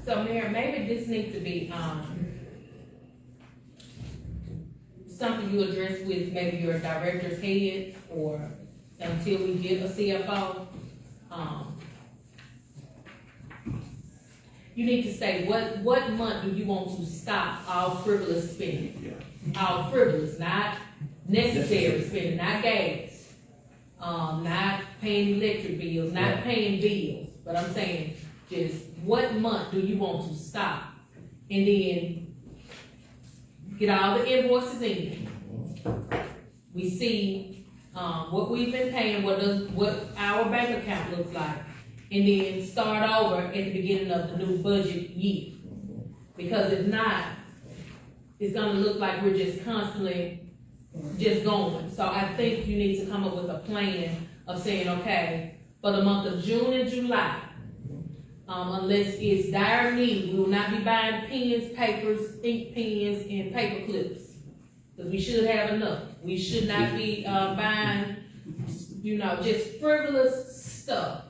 So Mayor, maybe this needs to be, something you address with maybe your director's head, or until we get a CFO. You need to say, what month do you want to stop all frivolous spending? All frivolous, not necessary spending, not gas. Not paying electric bills, not paying bills, but I'm saying, just what month do you want to stop? And then get all the invoices in. We see, what we've been paying, what our bank account looks like, and then start over at the beginning of the new budget year. Because if not, it's gonna look like we're just constantly just going. So I think you need to come up with a plan of saying, okay, for the month of June and July, unless it's dire need, we will not be buying pens, papers, ink pens, and paper clips. Because we should have enough. We should not be buying, just frivolous stuff.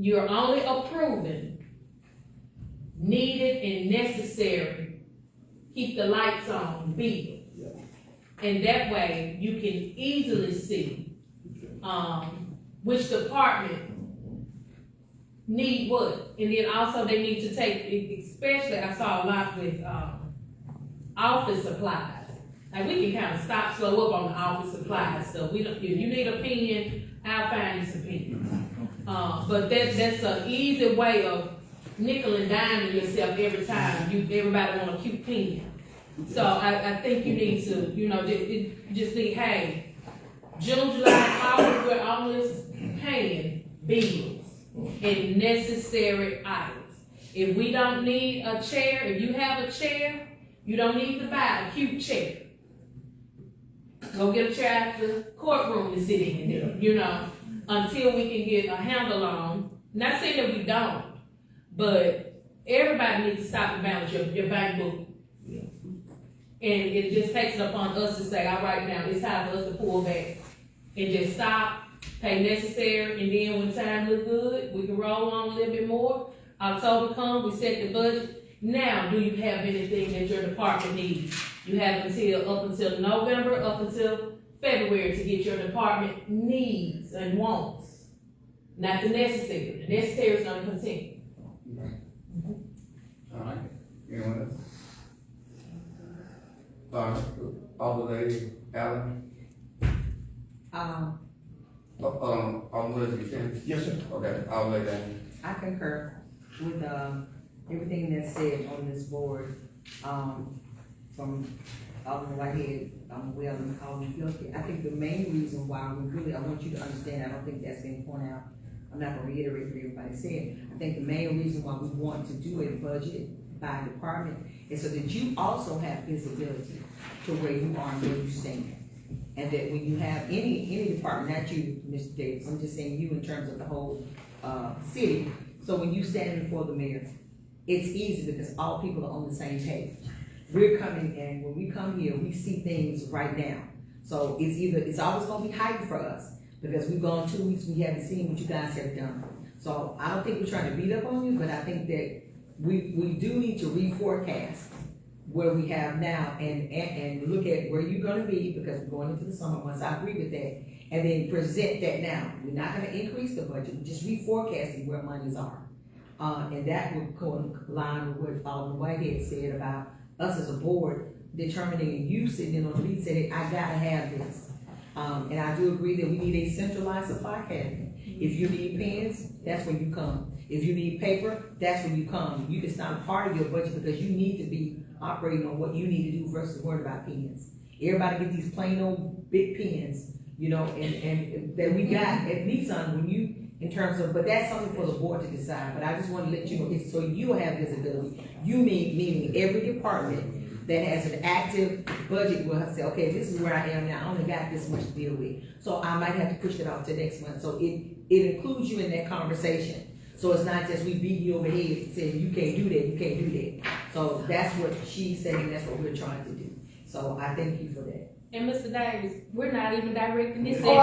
You're only approving needed and necessary. Keep the lights on, bills. And that way, you can easily see, which department need what. And then also they need to take, especially I saw a lot with, office supplies. Like we can kind of stop, slow up on the office supplies stuff. If you need a pen, I'll find you some pen. But that's an easy way of nickel and diming yourself every time everybody want a cute pen. So I think you need to, just think, hey, June, July, August, we're always paying bills and necessary items. If we don't need a chair, if you have a chair, you don't need to buy a cute chair. go get a chair at the courtroom to sit in, you know, until we can get a handle on, not saying that we don't, but everybody needs to stop and balance your bank book. And it just takes it upon us to say, all right, now, it's time for us to pull back and just stop, pay necessary, and then when time look good, we can roll on a little bit more. October comes, we set the budget. Now, do you have anything that your department needs? You have up until November, up until February to get your department needs and wants, not the necessary. The necessary is gonna continue. All right, anyone else? Other lady, Alan? Was you finished? Yes, sir. Okay, I'll lay down. I concur with, everything that's said on this board, from Alderman Whitehead, Well, and Alderman Guilty. I think the main reason why I want you to understand, I don't think that's been pointed out, I'm not gonna reiterate what everybody said. I think the main reason why we want to do a budget by department is so that you also have visibility to where you are and where you stand. And that when you have any department, not you, Mr. Davis, I'm just saying you in terms of the whole, city. So when you stand before the mayor, it's easy because all people are on the same page. We're coming, and when we come here, we see things right now. So it's always gonna be heightened for us, because we've gone 2 weeks, we haven't seen what you guys have done. So I don't think we're trying to beat up on you, but I think that we do need to reforecast where we have now and look at where you're gonna be, because we're going into the summer months. I agree with that. And then present that now. We're not gonna increase the budget, we're just reforecasting where monies are. And that would align with what Alderman Whitehead said about us as a board determining, and you sitting in on the lead saying, I gotta have this. And I do agree that we need a centralized supply cabinet. If you need pens, that's when you come. If you need paper, that's when you come. You can start a part of your budget because you need to be operating on what you need to do versus worrying about pens. Everybody get these plain old big pens, you know, and that we got at Nissan when you, in terms of, but that's something for the board to decide. But I just want to let you know, it's so you have visibility. You meaning every department that has an active budget will have to say, okay, this is where I am now. I only got this much to deal with. So I might have to push it off to next month. So it includes you in that conversation. So it's not just we beat you over the head saying you can't do that, you can't do that. So that's what she's saying, that's what we're trying to do. So I thank you for that. And Mr. Davis, we're not even directing this at you. I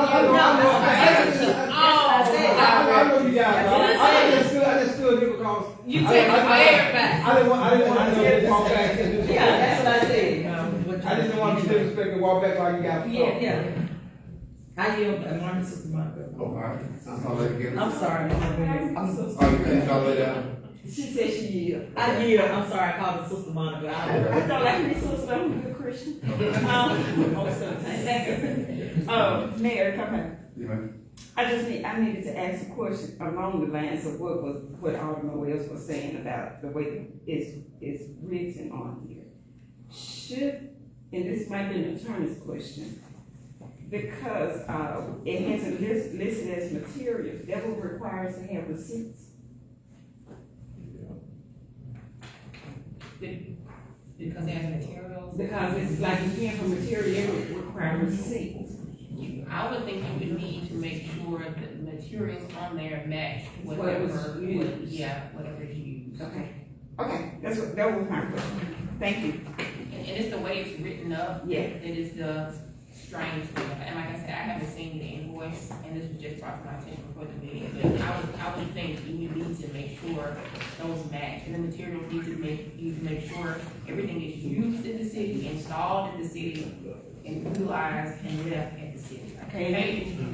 know you guys. I just stood here because You take it for everybody. I didn't want to walk back and do. Yeah, that's what I said. I just didn't want to be disrespectful and walk back like you guys. Yeah. I yield, Martin, Sister Monica. Oh, all right. I'll let you get it. I'm sorry. I'm so Oh, you finished, I'll lay down. She said she yield. I yield. I'm sorry. I called her Sister Monica. I thought I could be sister. I'm a good Christian. Mayor, come here. You know, I needed to ask a question along the lines of what Alderman Wells was saying about the way it's written on here. And this might be an attorney's question, because it has it listed as materials, that will require us to have receipts. Because there's materials. Because it's like you can't for material, it would require receipts. I would think you would need to make sure that the materials on there match Whatever whatever is used. Okay, that was my question. Thank you. And it's the way it's written up. Yeah. It is the strange thing. And like I said, I haven't seen the invoice, and this was just brought to my attention before the meeting. But I would think you need to make sure those match, and the materials need to make sure everything is used in the city, installed in the city, and utilized and left at the city. Okay,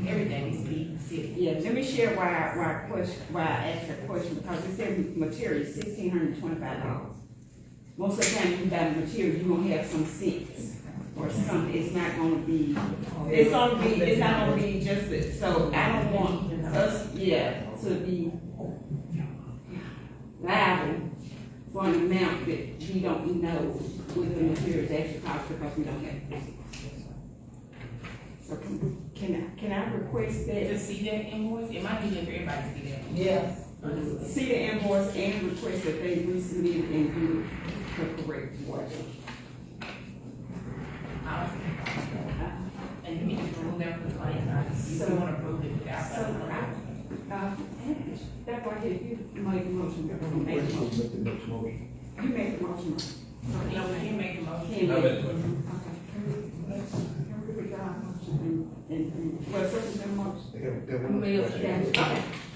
everything needs to be city. Yeah, let me share why I asked that question, because it said material $1,625. Most of the time you buy the material, you're gonna have some cents or something. It's not gonna be just it. So I don't want us, to be liable for an amount that we don't know what the materials actually cost because we don't have receipts. So can I request that? To see that invoice, it might be good for everybody to see that. Yes. See the invoice and request that they resubmit and do the correct work. approve it without. So, that's why you made the motion. You made the motion. Make the next motion. You made the motion. No, we can make a motion. Can I we- made the motion. Okay. Can we withdraw our motion and, well, second the motion? They got one Mayor, other question.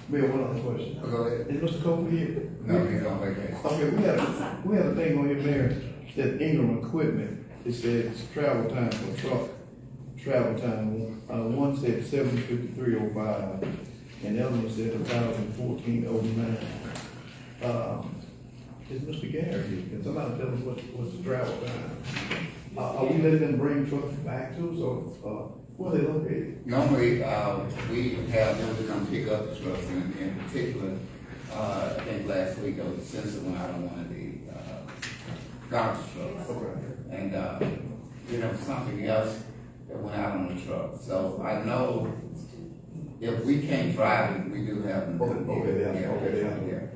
Mayor, one other question. Go ahead. Is Mr. Cole here? No, he's on vacation. Okay, we have a thing on here, Mayor, that Ingram Equipment, it says travel time for truck, travel time, one said 7:53:05, and the other one said 1,014:09. Is Mr. Gary here? Can somebody tell us what's the travel time? Are we letting them bring trucks back to us, or, where are they located? Normally, we have them to come pick up the trucks, in particular, I think last week, there was a sensor went out on one of the, garbage trucks. Okay. And, something else that went out on the truck. So I know if we can't drive it, we do have them. Okay, yeah. Yeah.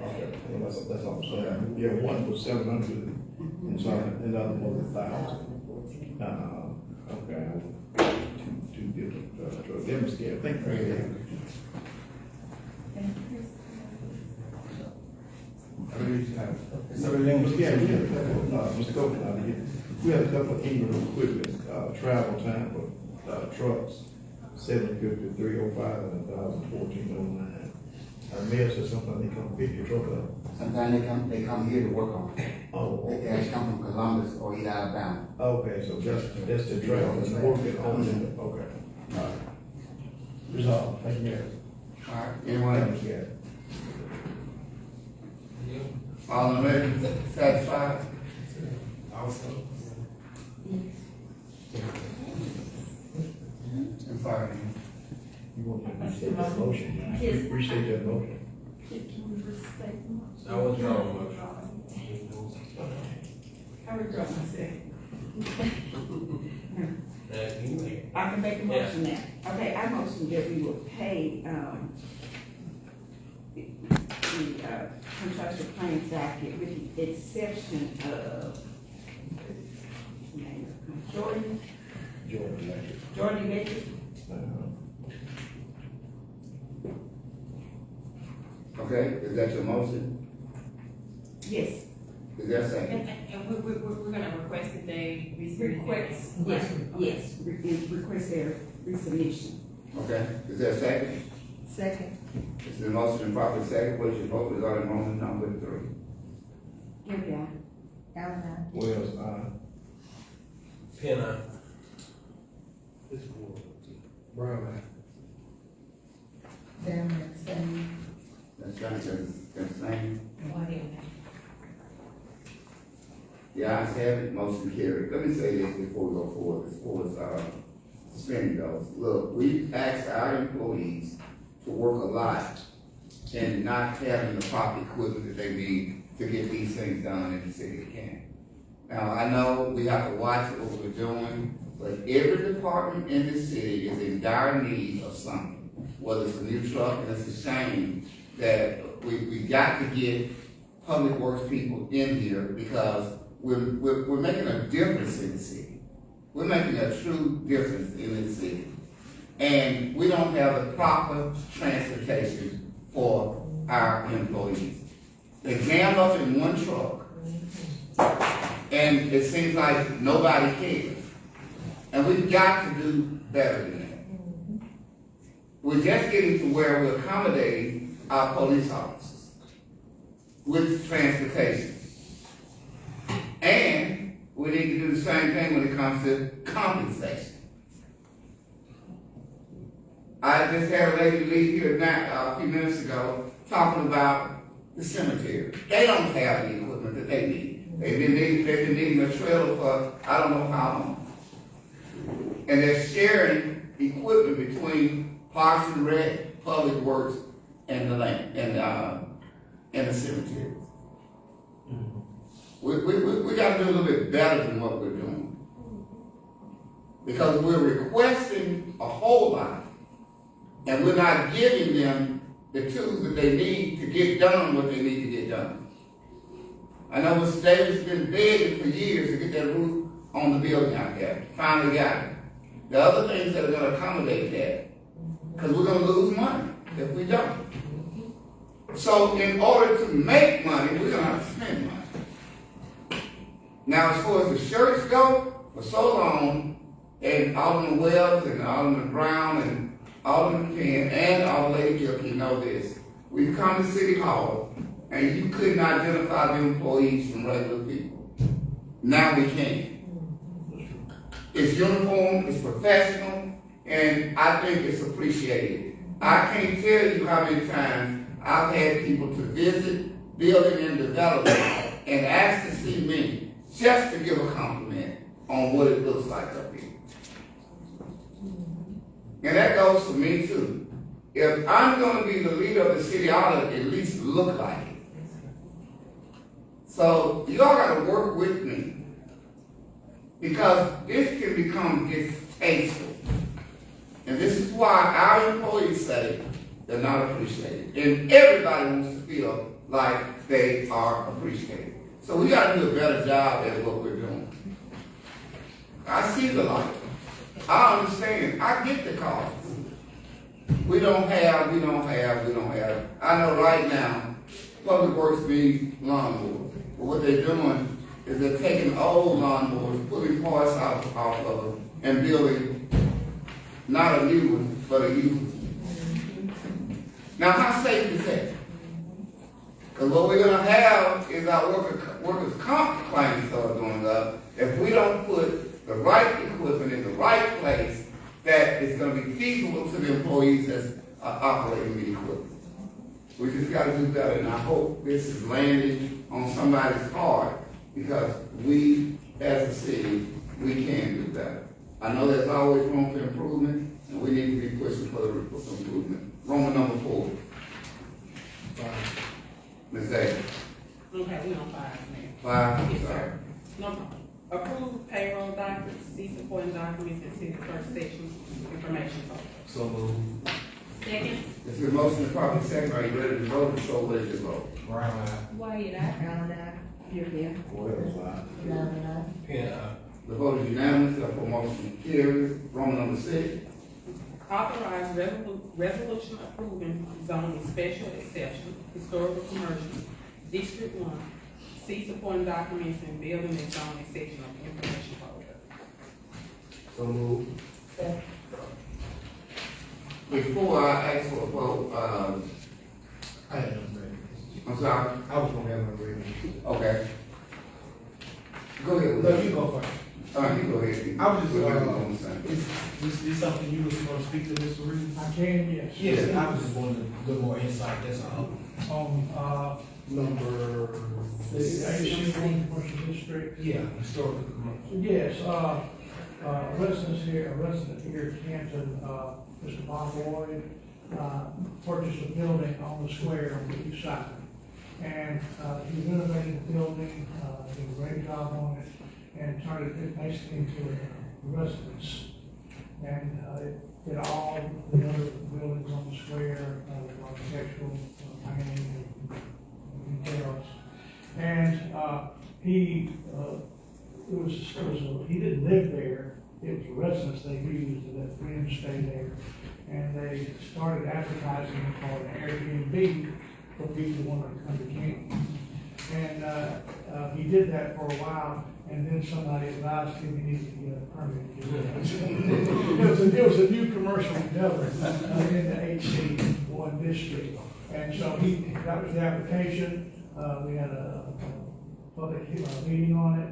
Okay, well, that's all I'm saying. Yeah, one was 700 and something, and the other one was 1,000. Okay. Two different, trucks. They were scared. Thank you. Mr. Copeland, we have a couple of Ingram equipment, travel time for, trucks, 7:53:05 and 1,014:09. Mayor said something, they come pick your truck up. Sometimes they come here to work on it. Oh, They actually come from Columbus or either Alabama. okay, so that's the travel, and working on it, okay. Resolved, thank you, Mayor. All right, anyone else? Yeah. All in favor, satisfied? Also. I'm sorry. You want to restate that motion? Yes. Restate that motion. Can we restate the motion? I withdraw my motion. I withdraw my second. You make it. I can make a motion now. Okay, I motion that we will pay, the contractual claims docket with the exception of Jordan Electric. Okay, is that your motion? Yes. Is there a second? And we're gonna request that they resubmit their. Request, yes, request their resubmission. Okay, is there a second? Second. It's the motion and proper second, what is your vote regarding Roman number 3? Give y'all. Allen, Wells, Penn, Brown, Damon, Stan. That's right, that's the same. Whatever. The ayes have it, motion carried. Let me say this before we go forward, as far as, spending those. Look, we've asked our employees to work a lot and not having the proper equipment that they need to get these things done in the city of Canton. Now, I know we have to watch what we're doing, but every department in the city is in dire need of something. Whether it's a new truck, and it's a shame that we got to get public works people in here because we're making a difference in the city. We're making a true difference in the city. And we don't have the proper transportation for our employees. They jam up in one truck, and it seems like nobody cares. And we've got to do better than that. We're just getting to where we're accommodating our police officers with transportation. And we need to do the same thing when it comes to compensation. I just had a lady leave here now, a few minutes ago, talking about the cemetery. They don't have the equipment that they need. They've been needing a trailer for I don't know how long. And they're sharing equipment between Parks and Rec, Public Works, and the land, and the cemetery. We got to do a little bit better than what we're doing. Because we're requesting a whole lot, and we're not giving them the tools that they need to get done what they need to get done. I know Mr. Davis has been begging for years to get that roof on the building out there. Finally got it. The other things that are going to accommodate that Because we're gonna lose money if we don't. So in order to make money, we're gonna have to spend money. Now, as far as the shirts go, for so long, and Alderman Wells and Alderman Brown and Alderman Ken and Alderman Gilkey know this. We've come to City Hall and you couldn't identify the employees from regular people. Now we can. It's uniform, it's professional, and I think it's appreciated. I can't tell you how many times I've had people to visit building and development and ask to see me just to give a compliment on what it looks like up here. And that goes for me too. If I'm gonna be the leader of the city, I ought to at least look like it. So y'all gotta work with me because this can become distasteful. And this is why our employees say they're not appreciated. And everybody wants to feel like they are appreciated. So we gotta do a better job at what we're doing. I see the light. I understand. I get the calls. We don't have. I know right now, Public Works needs lawnmowers. But what they're doing is they're taking old lawnmowers, pulling parts off of them, and building not a new one, but a used one. Now, how safe is that? Because what we're going to have is our workers' comp claims start going up if we don't put the right equipment in the right place that is going to be feasible to the employees that's operating the equipment. We just got to do better, and I hope this is landing on somebody's heart because we, as a city, we can do better. I know there's always room for improvement, and we need to be pushing for the improvement. Roman number 4. Ms. Davis. Okay, we on 5 now. 5, Yes, sorry. sir. No problem. Approve payroll documents, see supporting documents, and see the first section information folder. So moved. Second, It's been motion to properly second. Are you ready to vote? If so, what is your vote? Wyatt, aye. You're there. Yeah, The vote is unanimous, therefore motion carries. Roman number 6. Authorize resolution approving zoning special exception, historical commercial, District 1. See supporting documents and building and zoning section of the information folder. So moved. Before I ask for a vote, I had nothing ready. I'm sorry. I was gonna have my ready. Okay. Go ahead. No, you go first. All right, you go ahead. I was just, Go ahead on the same. Is this something you was gonna speak to, Mr. Reed? I can, yes. Yes, I was just wanting a little more insight, that's all. On, Number. the Asian Commercial District. Yeah, historical commercial. Yes, a resident here in Canton, Mr. Bob Lloyd, purchased a building on the square on the east side. And, he renovated the building, did a great job on it, and turned it basically into a residence. And, it did all the other buildings on the square, architectural, planning, and details. And, he he didn't live there, it was a residence they used to let friends stay there. And they started advertising for an Airbnb for people who wanted to come to Canton. And, he did that for a while, and then somebody advised him he needed to get a permit to do that. It was a new commercial development in the HC1 district. And so that was the application, we had a public meeting on it.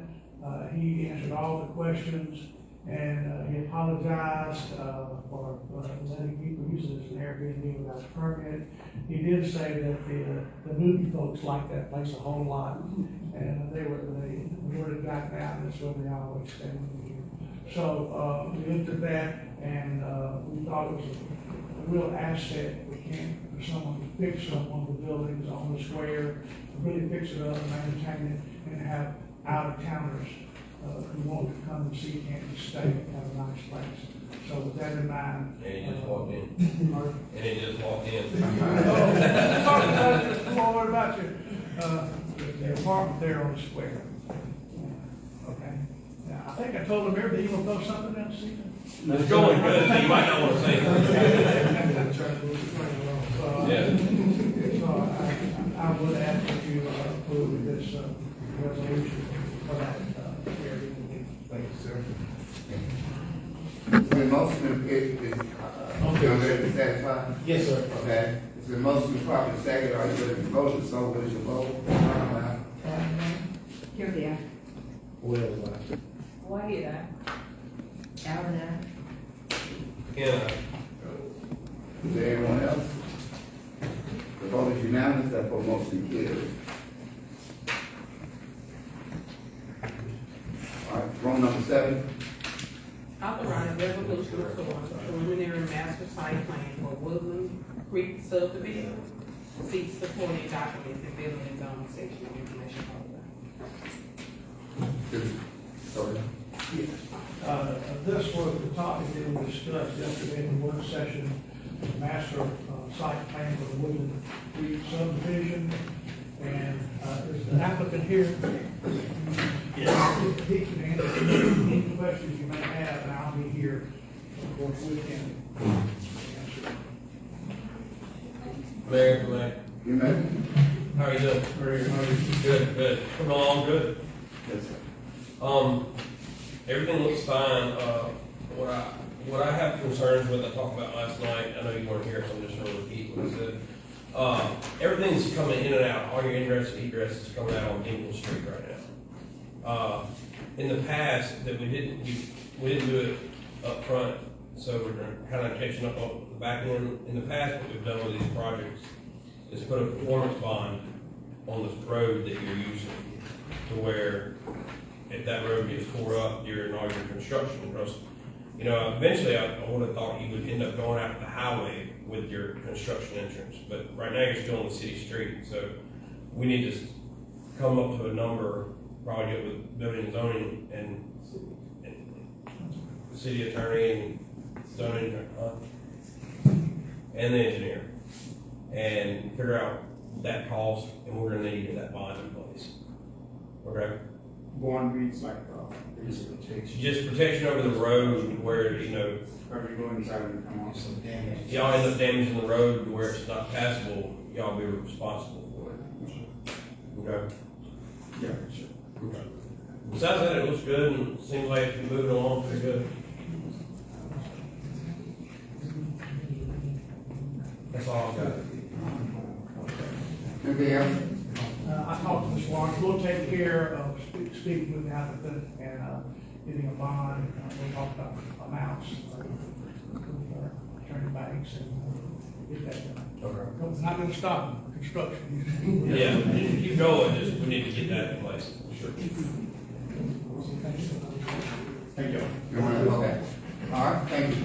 He answered all the questions, and he apologized for letting people use it as an Airbnb without a permit. He did say that the movie folks liked that place a whole lot, and the word had gotten out, and that's where they always stay. So we looked at that, and we thought it was a real asset for someone to fix up one of the buildings on the square, really fix it up, maintain it, and have out-of-towners who want to come and see Canton stay and have a nice place. So with that in mind. and he just walked in. And he just walked in. Come on, what about you? The apartment there on the square. Okay. Now, I think I told him everything. You want to throw something else? It's going good, so you might not want to say it. to try to move the train along. So, Yeah. so I would ask that you approve this, resolution for that, area. Thank you, sir. The motion is satisfied? Yes, sir. Okay, it's the motion properly second, are you ready to vote? If so, what is your vote? Here they are. Well, Whitehead, Allen, aye. Yeah. Is there anyone else? The vote is unanimous, therefore motion carries. All right, roll number 7. Authorize resolution for a preliminary master site plan for Woodland Creek subdivision. See supporting documents and building and zoning section of information. Sorry. Yes. This was the topic that we discussed yesterday in the work session, the master site plan for the Woodland Creek subdivision. And is the applicant here? Yeah. He can answer any questions you may have, and I'll be here, of course, with him. Answer. Mayor, You may. how are you doing? Good, good. Coming along good. Yes, sir. Everything looks fine. What I have concerns with, I talked about last night, I know you weren't here, so I'm just gonna repeat what I said. Everything's coming in and out, all your ingress and egress is coming out on Canton Street right now. In the past, that we didn't do it up front, so we're kind of catching up on the back end. In the past, what we've done with these projects is put a performance bond on this road that you're using, to where if that road gets tore up during all your construction, because, you know, eventually I would have thought you would end up going out the highway with your construction entrance, but right now you're still on the city street, so we need to come up to a number, probably get with building and zoning and the city attorney and zoning, and the engineer, and figure out that cost, and we're gonna need that bond in place. Okay? Bond reads like, Just protection over the road where, you know, wherever you go inside and come off some damage. y'all end up damaging the road to where it's not passable, y'all be responsible for it. Okay? Yeah, sure. Okay. Besides that, it looks good and seems like it's moving along pretty good. That's all I've got. Anything else? I talked to Ms. Lawrence, we'll take care of speaking with the applicant and, getting a bond. We'll talk about amounts, attorney banks and get that done. Okay. It's not gonna stop construction. Yeah, keep going, just, we need to get that in place. Sure. Thank you. Okay. All right, thank you.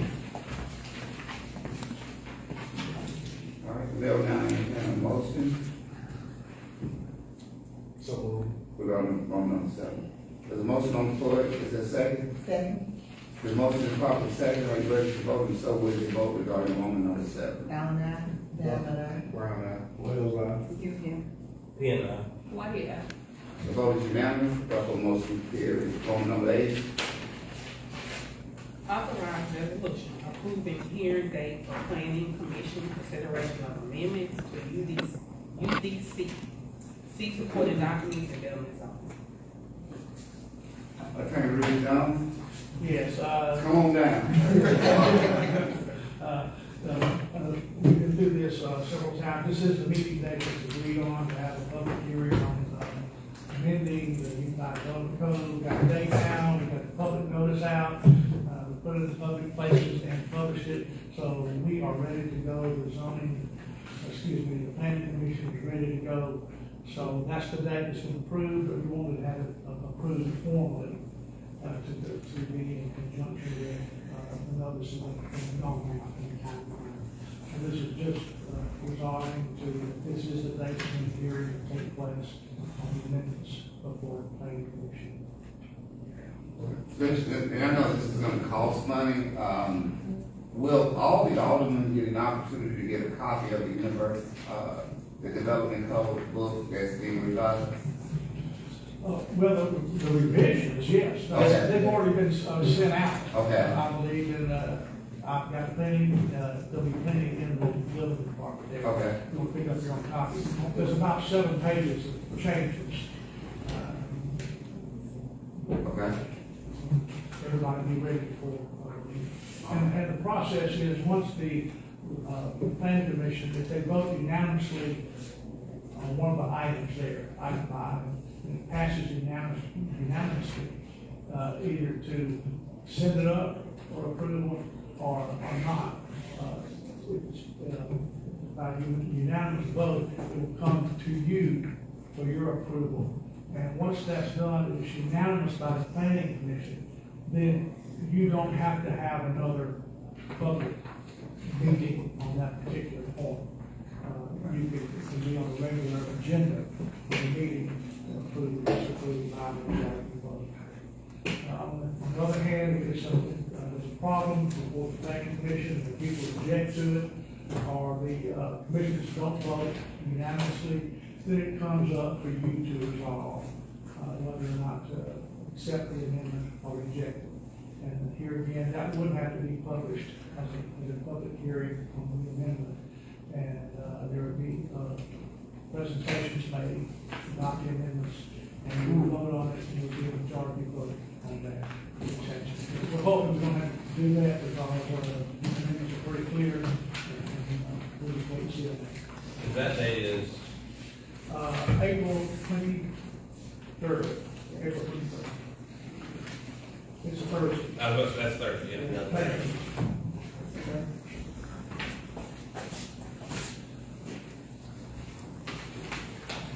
All right, Bill, now entertain a motion. So, We're on number 7. There's a motion on the floor, is there a second? Second, The motion is properly second, are you ready to vote? And so will you vote regarding moment number 7? Allen, aye. Bell, aye. Brown, Wells, Here they are. P&I. Whitehead, The vote is unanimous, therefore motion carries. Moment number 8. Authorize resolution approving hearing date for planning commission consideration of amendments to UDC. See supporting documents and building zone. Attorney Rudy Jones, Yes, come on down. we've been through this, several times. This is the meeting that was agreed on to have a public hearing on, amending the Unified Zoning Code. We got a date down, we got the public notice out, we put it in the public places and published it. So we are ready to go, the the planning commission is ready to go. So that's the date that's been approved, or you wanted to have it approved formally, to be in conjunction with, the notice of the going out in the time frame. And this is just, resolving to, this is the date when the hearing will take place on the amendments before the planning commission. And I know this is gonna cost money, will all the aldermen get an opportunity to get a copy of the the development code book that's being revised? Well, the revisions, yes. Okay. They've already been sent out. Okay. I believe, and I've got plenty, there'll be plenty in the building department there. Okay. We'll pick up your own copy. There's about 7 pages of changes. Okay. Everybody be ready for, and the process is, once the, planning commission, if they vote unanimously on one of the items there, item 5, and it passes unanimously, either to send it up for approval or not. By unanimous vote, it will come to you for your approval. And once that's done, it's unanimous by the planning commission, then you don't have to have another public meeting on that particular point. You can be on a regular agenda for the meeting, approve, disapprove, vote. On the other hand, if there's a problem before the planning commission, if people object to it, or the commissioners don't vote unanimously, then it comes up for you to resolve whether or not to accept the amendment or reject it. And here again, that would have to be published as a public hearing on the amendment. And there would be presentations made about the amendments, and we will vote on it, and we'll give a majority vote on that. We're hoping we're going to have to do that because the amendments are pretty clear, and we'll just wait and see on that. And that date is, April 23rd. April 23rd. It's a Thursday. that's Thursday, yeah. Thank you. Okay.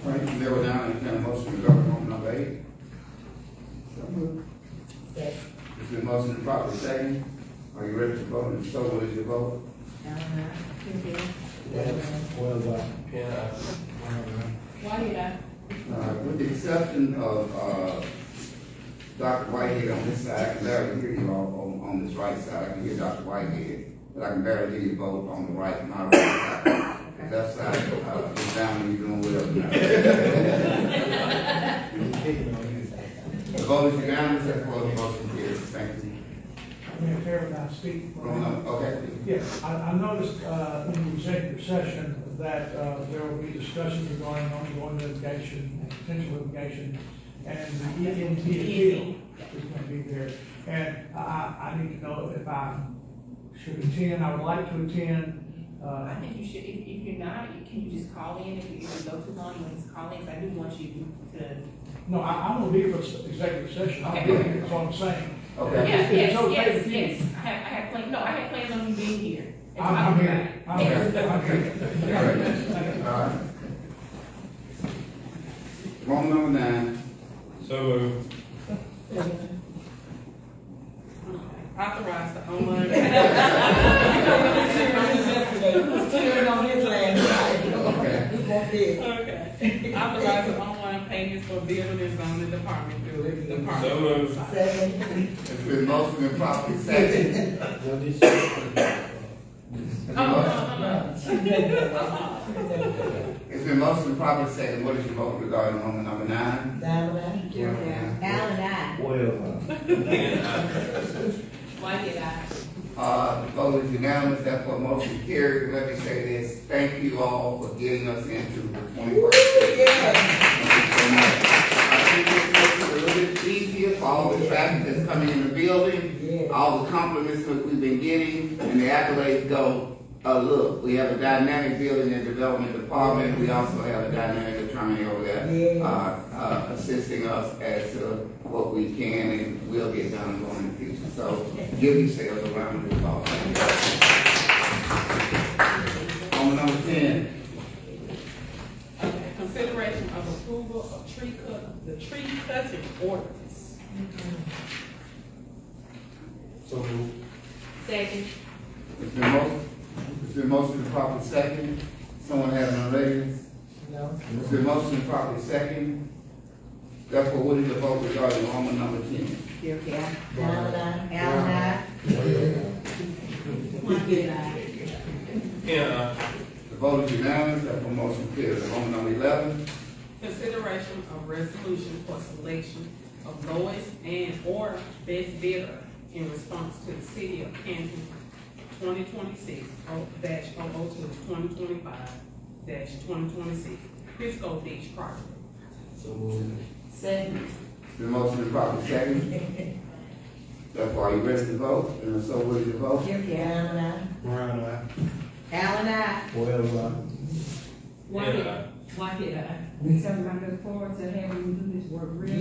All right, you narrow down and kind of motion to govern on number 8. It's been motion to properly second. Are you ready to vote? And so what is your vote? Why did I? With the exception of Dr. Whitehead on this side, I can barely hear you all on this right side. I can hear Dr. Whitehead, but I can barely hear you vote on the right, my right side. The left side is down when you're doing well. The vote is unanimous, therefore the motion carries. Thank you. Mayor Terry, can I speak? Okay. Yes, I noticed in the executive session that there will be discussions regarding ongoing litigation and potential litigation, and the ENT appeal is going to be there. And I need to know if I should attend. I would like to attend. I think you should, if you're not, can you just call in, if you go too long, you can just call in, because I do want you to. No, I'm going to be here for executive session. I'll be Okay. here, that's what I'm saying. Okay. Yeah, If it's okay yes, with you. yes, I had plans on you being here. I'm here. I'm here. I'm here. All right. Wrong number 9. So moved. Authorize the online. Okay. Authorize the online payments for building and zoning department through the department. So moved. It's been motion and properly second. It's been motion and properly second. What is your vote regarding on number 9? Why did I? The vote is unanimous, therefore motion carried. Let me say this, thank you all for getting us into the 21st century. Thank you so much. I think this makes it a little bit easier for all the traffic that's coming in the building, all the compliments that we've been getting, and the accolades go, look, we have a dynamic building and development department. We also have a dynamic attorney over there assisting us as to what we can and will get done going in the future. So give yourselves a round of applause. On number 10. Consideration of approval of the tree cutting ordinance. So moved. Second. It's been motion to properly second. Someone have an unreadiness? No. It's been motion to properly second. Therefore, what is your vote regarding Roman number 10? Why did I? Yeah. The vote is unanimous, therefore motion carries. Roman number 11. Consideration of resolution for selection of lowest and or best bidder in response to the city of Canton 2025-2026, Crisco Beach project. So moved. Second. The motion is properly second. Therefore, are you ready to vote? And if so, what is your vote? Allen, aye. Brown eye. Allen, aye. Wells eye. Whitehead, Whitehead, So I look forward to having you do this work real soon.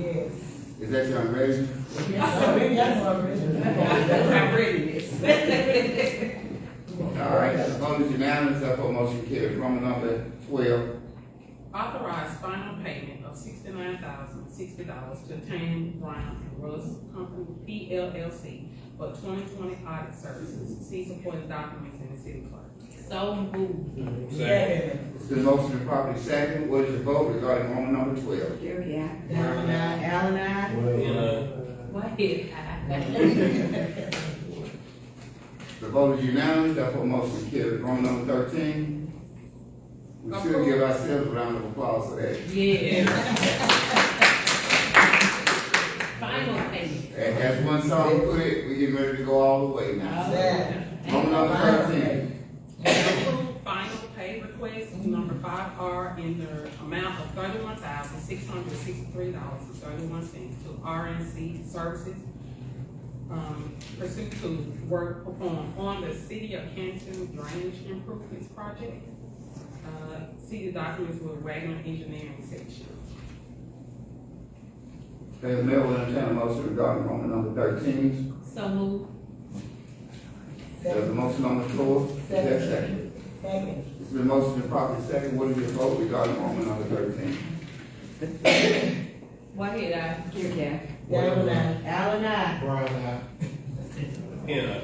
Yes. Is that your ready? That's my readiness. All right, the vote is unanimous, therefore motion carries. Roman number 12. Authorize final payment of $69,060 to Tane Brown and Russ Company PLLC for 2020 audit services. See supporting documents in the city clerk. so moved. Second. It's been motion and properly second. What is your vote regarding Roman number 12? Jerry, aye. Allen, aye. Allen, aye. Wells Whitehead, The vote is unanimous, therefore motion carries. Roman number 13. We should give ourselves a round of applause for that. yeah. Final payment. As one song put it, we getting ready to go all the way now. Roman number 13. Approve final pay request number 5R in the amount of $31,663.31 to RNC Services, pursuant to work performed on the City of Canton Drainage Improvements Project. See the documents with Wagner Engineering section. Okay, the mayor will entertain a motion regarding Roman number 13. So moved. There's a motion on the floor. Is there a second? Second. It's been motion and properly second. What is your vote regarding Roman number 13? Whitehead, Jerry, aye. Allen, aye. Allen, aye. Brown eye. Yeah.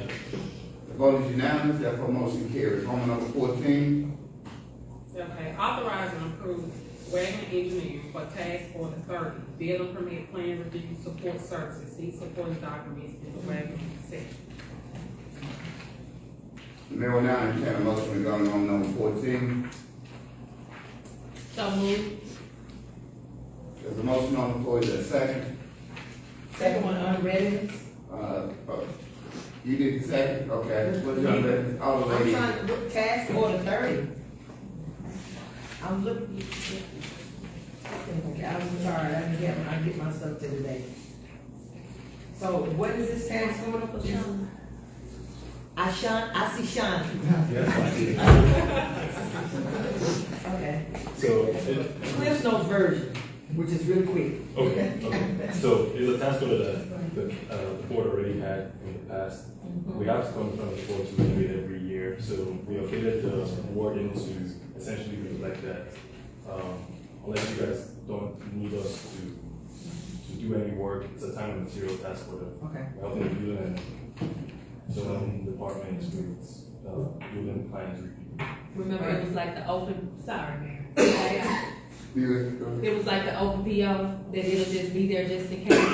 The vote is unanimous, therefore motion carries. Roman number 14. Okay, authorize and approve Wagner Engineering for task order 30, building permit plan review support services. See supporting documents in the Wagner section. The mayor will now entertain a motion regarding Roman number 14. so moved. There's a motion on the floor. Is there a second? Second one, unreadiness. You did the second? Okay. What's your ready? All the I'm ladies. trying to look task order 30. I'm looking. Okay, I'm sorry, I get my stuff to today. So what is this task order for, Sean? I see Sean. Okay. So, Cliff's Notes version, which is really quick. okay. So it's a task order that the board already had in the past. We have to come in front of the board to renew it every year. So we updated the wording to essentially reflect that. Unless you guys don't need us to do any work, it's a time and material task order. Okay. We're helping the building and zoning departments with building plans review. Remember, it was like the open, sorry, Mayor. It was like the open PO, that it'll just be there just in case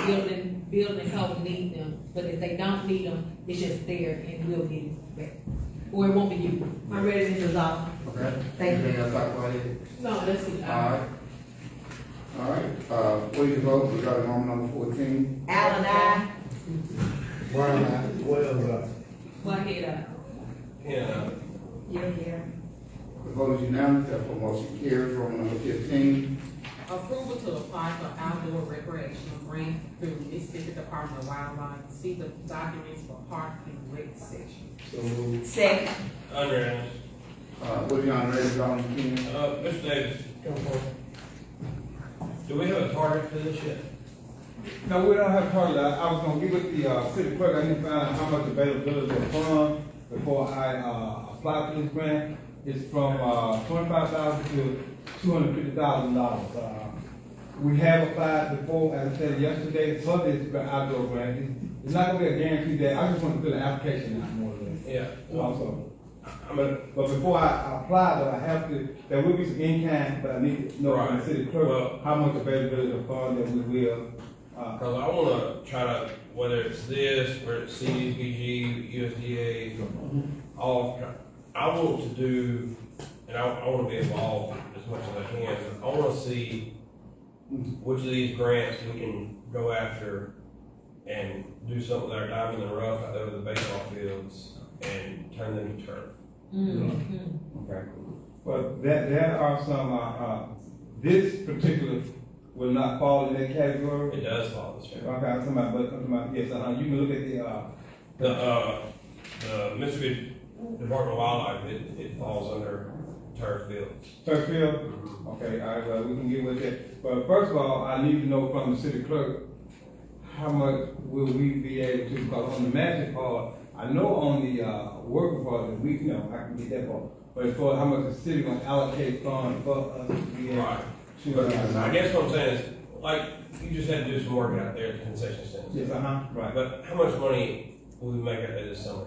building code need them. But if they don't need them, it's just there and we'll get it back. Or it won't be used. I'm ready to resolve. Okay. Thank you. Anything else talk about it? No, that's it. All right. All right, what is your vote regarding Roman number 14? Allen, aye. Brown eye. Wells eye. Whitehead, Yeah. Yeah. The vote is unanimous, therefore motion carries. Roman number 15. Approval to apply for outdoor recreational grant through Mississippi Department of Wildlife. See the documents for park and rec section. So moved. Second. Unreadiness. What is your ready, John King? Mr. Davis. Do we have a target for this yet? No, we don't have target. I was gonna give it the city clerk. I need to find out how much availability of funds before I apply for this grant. It's from $25,000 to $250,000. We have applied before, as I said yesterday, for this outdoor grant. It's not gonna be a guarantee that I just want to fill the application out more or less. Yeah. Also, but before I apply, though, I have to. There will be some in-kind, but I need to know from the city clerk how much availability of funds that we will. Cause I wanna try to, whether it's this, whether it's CDBG, USDA, all, I want to do, and I wanna be involved as much as I can. I wanna see which of these grants we can go after and do something with our diamond in the rough out there with the baseball fields and turn them to turf. Okay. Well, there are some, this particular will not fall in that category. It does fall this way. Okay, I'm talking about, yes, you can look at The Mississippi Department of Wildlife, it falls under turf fields. turf field? Okay, all right, well, we can get with that. But first of all, I need to know from the city clerk, how much will we be able to, because on the magic part, I know on the, working part, that we, I can get that part. But as far as how much the city gonna allocate funds for us to be able Right. to. I guess what I'm saying is, like, you just had to do some work out there at the concession stand. Yes, right. But how much money will we make out there this summer?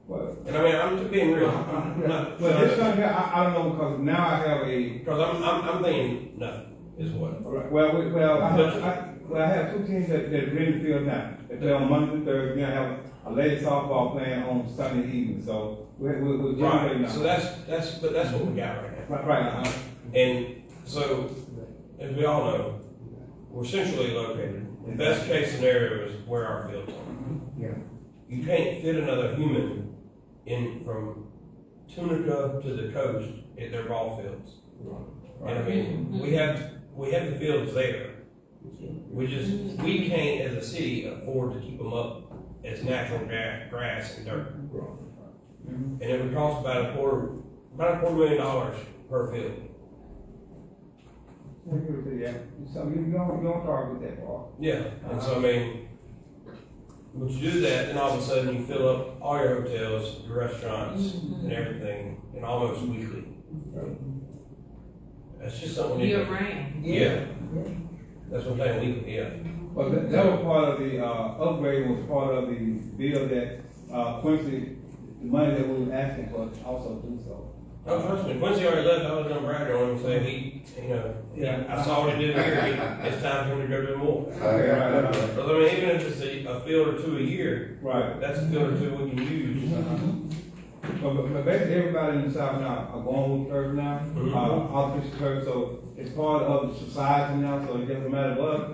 Well, And I mean, I'm just being real. I'm not, well, this time here, I don't know, because now I have a, because I'm thinking nothing is what. I have two teams that rent the field now. They play on Monday and Thursday, I have a lady softball playing on Sunday evening, so we're generating now. Right, so that's what we got right now. Right. And so, as we all know, we're centrally located. The best case scenario is where our fields are. Yeah. You can't fit another human in from Tunica to the coast at their ball fields. And I mean, we have the fields there. We can't as a city afford to keep them up as natural grass and dirt. And it would cost about a quarter $250,000 per field. Yeah, so you don't target that part. Yeah, and so I mean, once you do that, then all of a sudden you fill up all your hotels, your restaurants, and everything, and almost weekly. That's just something we need Year to. round. Yeah. That's what I'm saying, weekly, yeah. Well, that was part of the, upgrade was part of the bill that, Quincy, the money that we were asking for also do so. No, trust me, Quincy already left, I was gonna brag on him and say I saw what he did here, it's time for him to go do more. Right. But I mean, even if it's a field or two a year, Right. that's a field or two we can use. But basically, everybody in the South now are going with turf now, artificial turf, so it's part of the society now, so it doesn't matter what.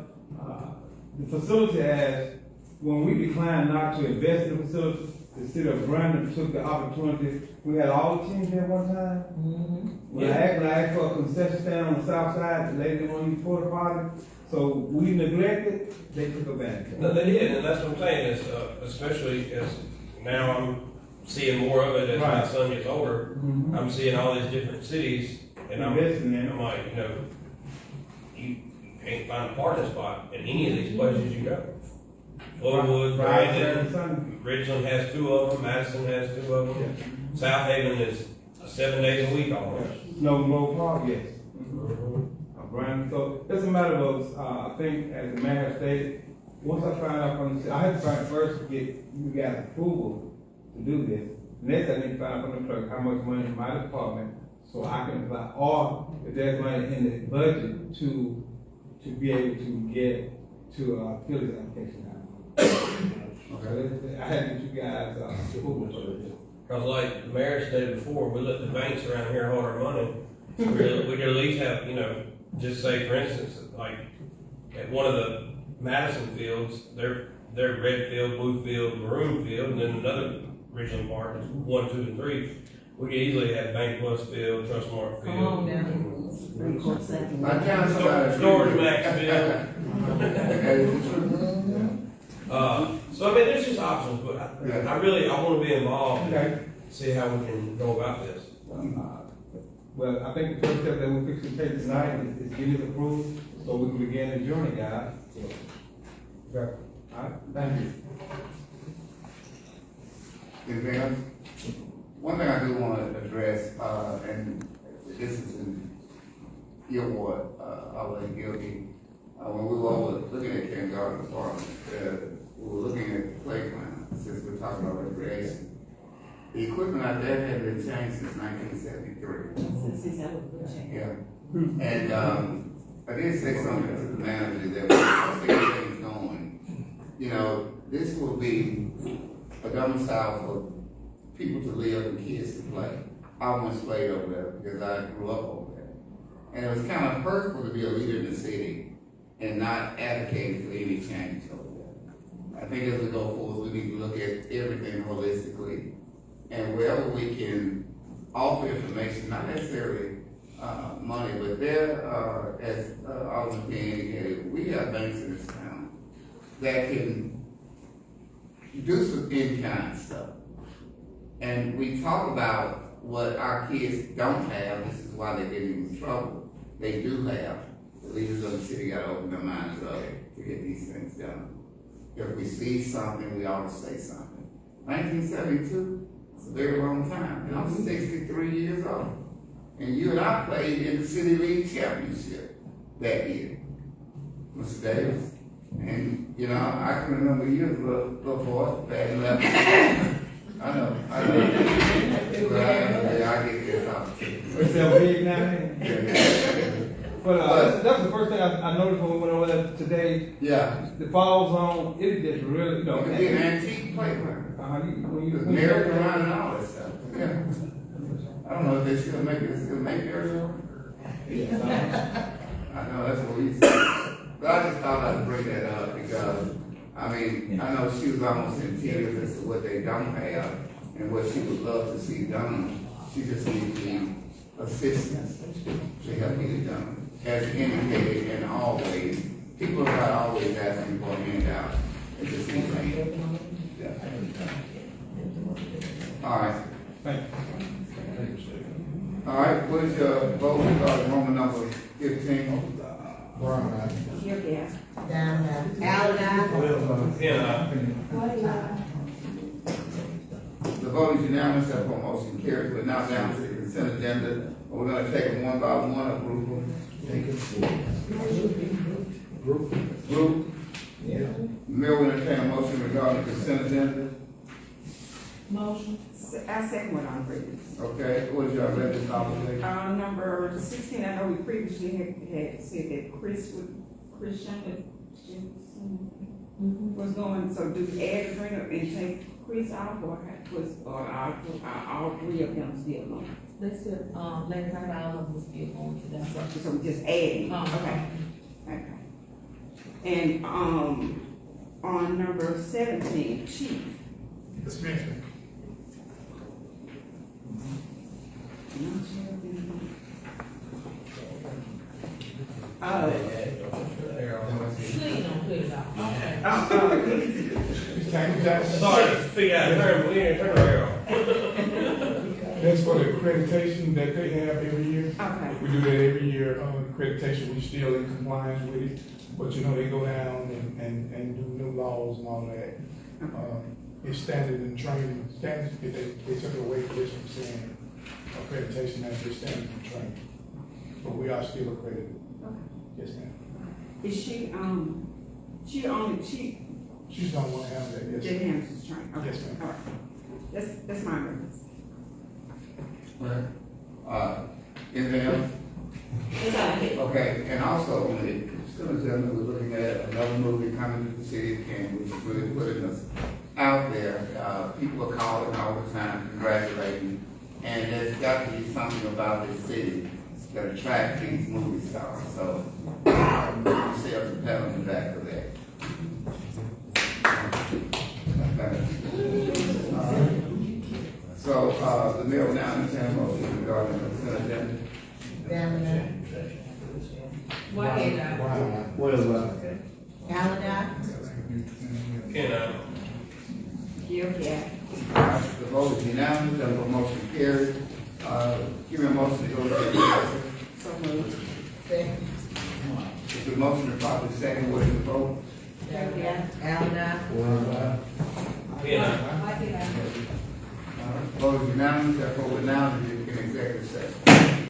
The facility has, when we declined not to invest in the facility, the city of Brandon took the opportunity. We had all the teams there one time. When I asked for a concession stand on the south side, the lady didn't want to use porta potty, so we neglected, they took advantage. No, they did, and that's what I'm saying, is, especially as now I'm seeing more of it as my son gets older. I'm seeing all these different cities, and I'm like, you can't find a parking spot in any of these places you go. Flowood, Brandon, Richland has 2 of them, Madison has 2 of them. South Haven is 7 days a week almost. Snowball Park, yes. Brandon, so it's a matter of, I think, as the mayor stated, once I find out from the, I had to find first to get you guys approval to do this. Next, I need to find out from the clerk how much money in my department, so I can apply, or if there's money in the budget to be able to get to, fill this application out. Okay, I had to get you guys, approval for this. Cause like the mayor stated before, we let the banks around here hold our money. We could at least have, just say for instance, like at one of the Madison fields, they're red field, blue field, maroon field, and then another Richland Park is 1, 2, and 3. We could easily have Bank Plus field, Trustmark field. Come on now. Storage Max field. So I mean, there's just options, but I want to be involved and see how we can go about this. Well, I think the first step that we're fixing to take tonight is get it approved, so we can begin the journey, guys. Okay. All right, thank you. Anything else? One thing I do want to address, and this is in your ward, I was guilty. When we were over looking at Canton Garden Apartment, we were looking at the playground, since we're talking about recreation. The equipment out there had been changed since 1973. Since I was a Yeah. And, I did say something to the manager that once they get things going, this will be a domicile for people to live and kids to play. I once played over there because I grew up over there. And it was kind of hurtful to be a leader in the city and not advocating for any change over there. I think as we go forward, we need to look at everything holistically. And wherever we can offer information, not necessarily, money, but there are, as, Alderman King indicated, we have banks in this town that can do some in-kind stuff. And we talk about what our kids don't have, this is why they're getting in trouble. They do have. The leaders of the city gotta open their minds up to get these things done. If we see something, we ought to say something. 1972, it's a very long time, and I'm 63 years old. And you and I played in the City League Championship that year, Mr. Davis. And, you know, I can remember you as a little boy, bad left. I know. But I get this opportunity. It's that big now. But that's the first thing I noticed when we went over there today. Yeah. The fall zone, it just really, It could be an antique playground. when you Merry-go-round and all that stuff. Yeah. I don't know if they still make merry-go-round. I know, that's what we used to do. But I just thought I'd bring that up because, I mean, I know she was almost in tears as to what they don't have and what she would love to see done. She just needs the assistance to help get it done. As indicated in all ways, people are not always asking for a handout. It just seems like, yeah. All right. All right, what is your vote regarding Roman number 15? Yeah. Down there. Allen, The vote is unanimous, therefore motion carries. We're now down to the consent agenda. We're gonna take them one by one, approval. Group. Yeah. Mayor will entertain a motion regarding the consent agenda. Motion. I second what I'm reading. Okay, what is your latest obligation? Number 16, I know we previously had said that Christian was going, so do we add Adrena and take Chris off, or all three of them still going? They said, last night all of them was still going to them. So we just adding, Uh-huh. okay. And, on number 17, chief. Suspension. Please don't put it out. Okay. Sorry to figure out, turn around. That's for the accreditation that they have every year. Okay. We do that every year, accreditation, we still in compliance with it, but you know, they go down and do new laws and all that. It's standard in training, standards, they took it away from this from saying accreditation as their standard in training. But we are still accredited. Okay. Yes, ma'am. Is she She's gonna want to have that, yes. Jen Hampton's trained? Okay. Yes, ma'am. All right. That's my reference. Anything else? Okay, and also, on the consent agenda, we're looking at another movie coming to the city of Canton, which is really putting us out there. People are calling all the time, congratulating, and there's got to be something about this city that attracts these movie stars. So, yourselves a pat on the back for that. So, the mayor will now entertain a motion regarding the consent agenda. down there. What is that? Allen, Yeah. The vote is unanimous, therefore motion carries. Give me a motion to go to the So moved. second. It's the motion to properly second, what is the vote? Allen, Vote is unanimous, therefore we're now in executive session.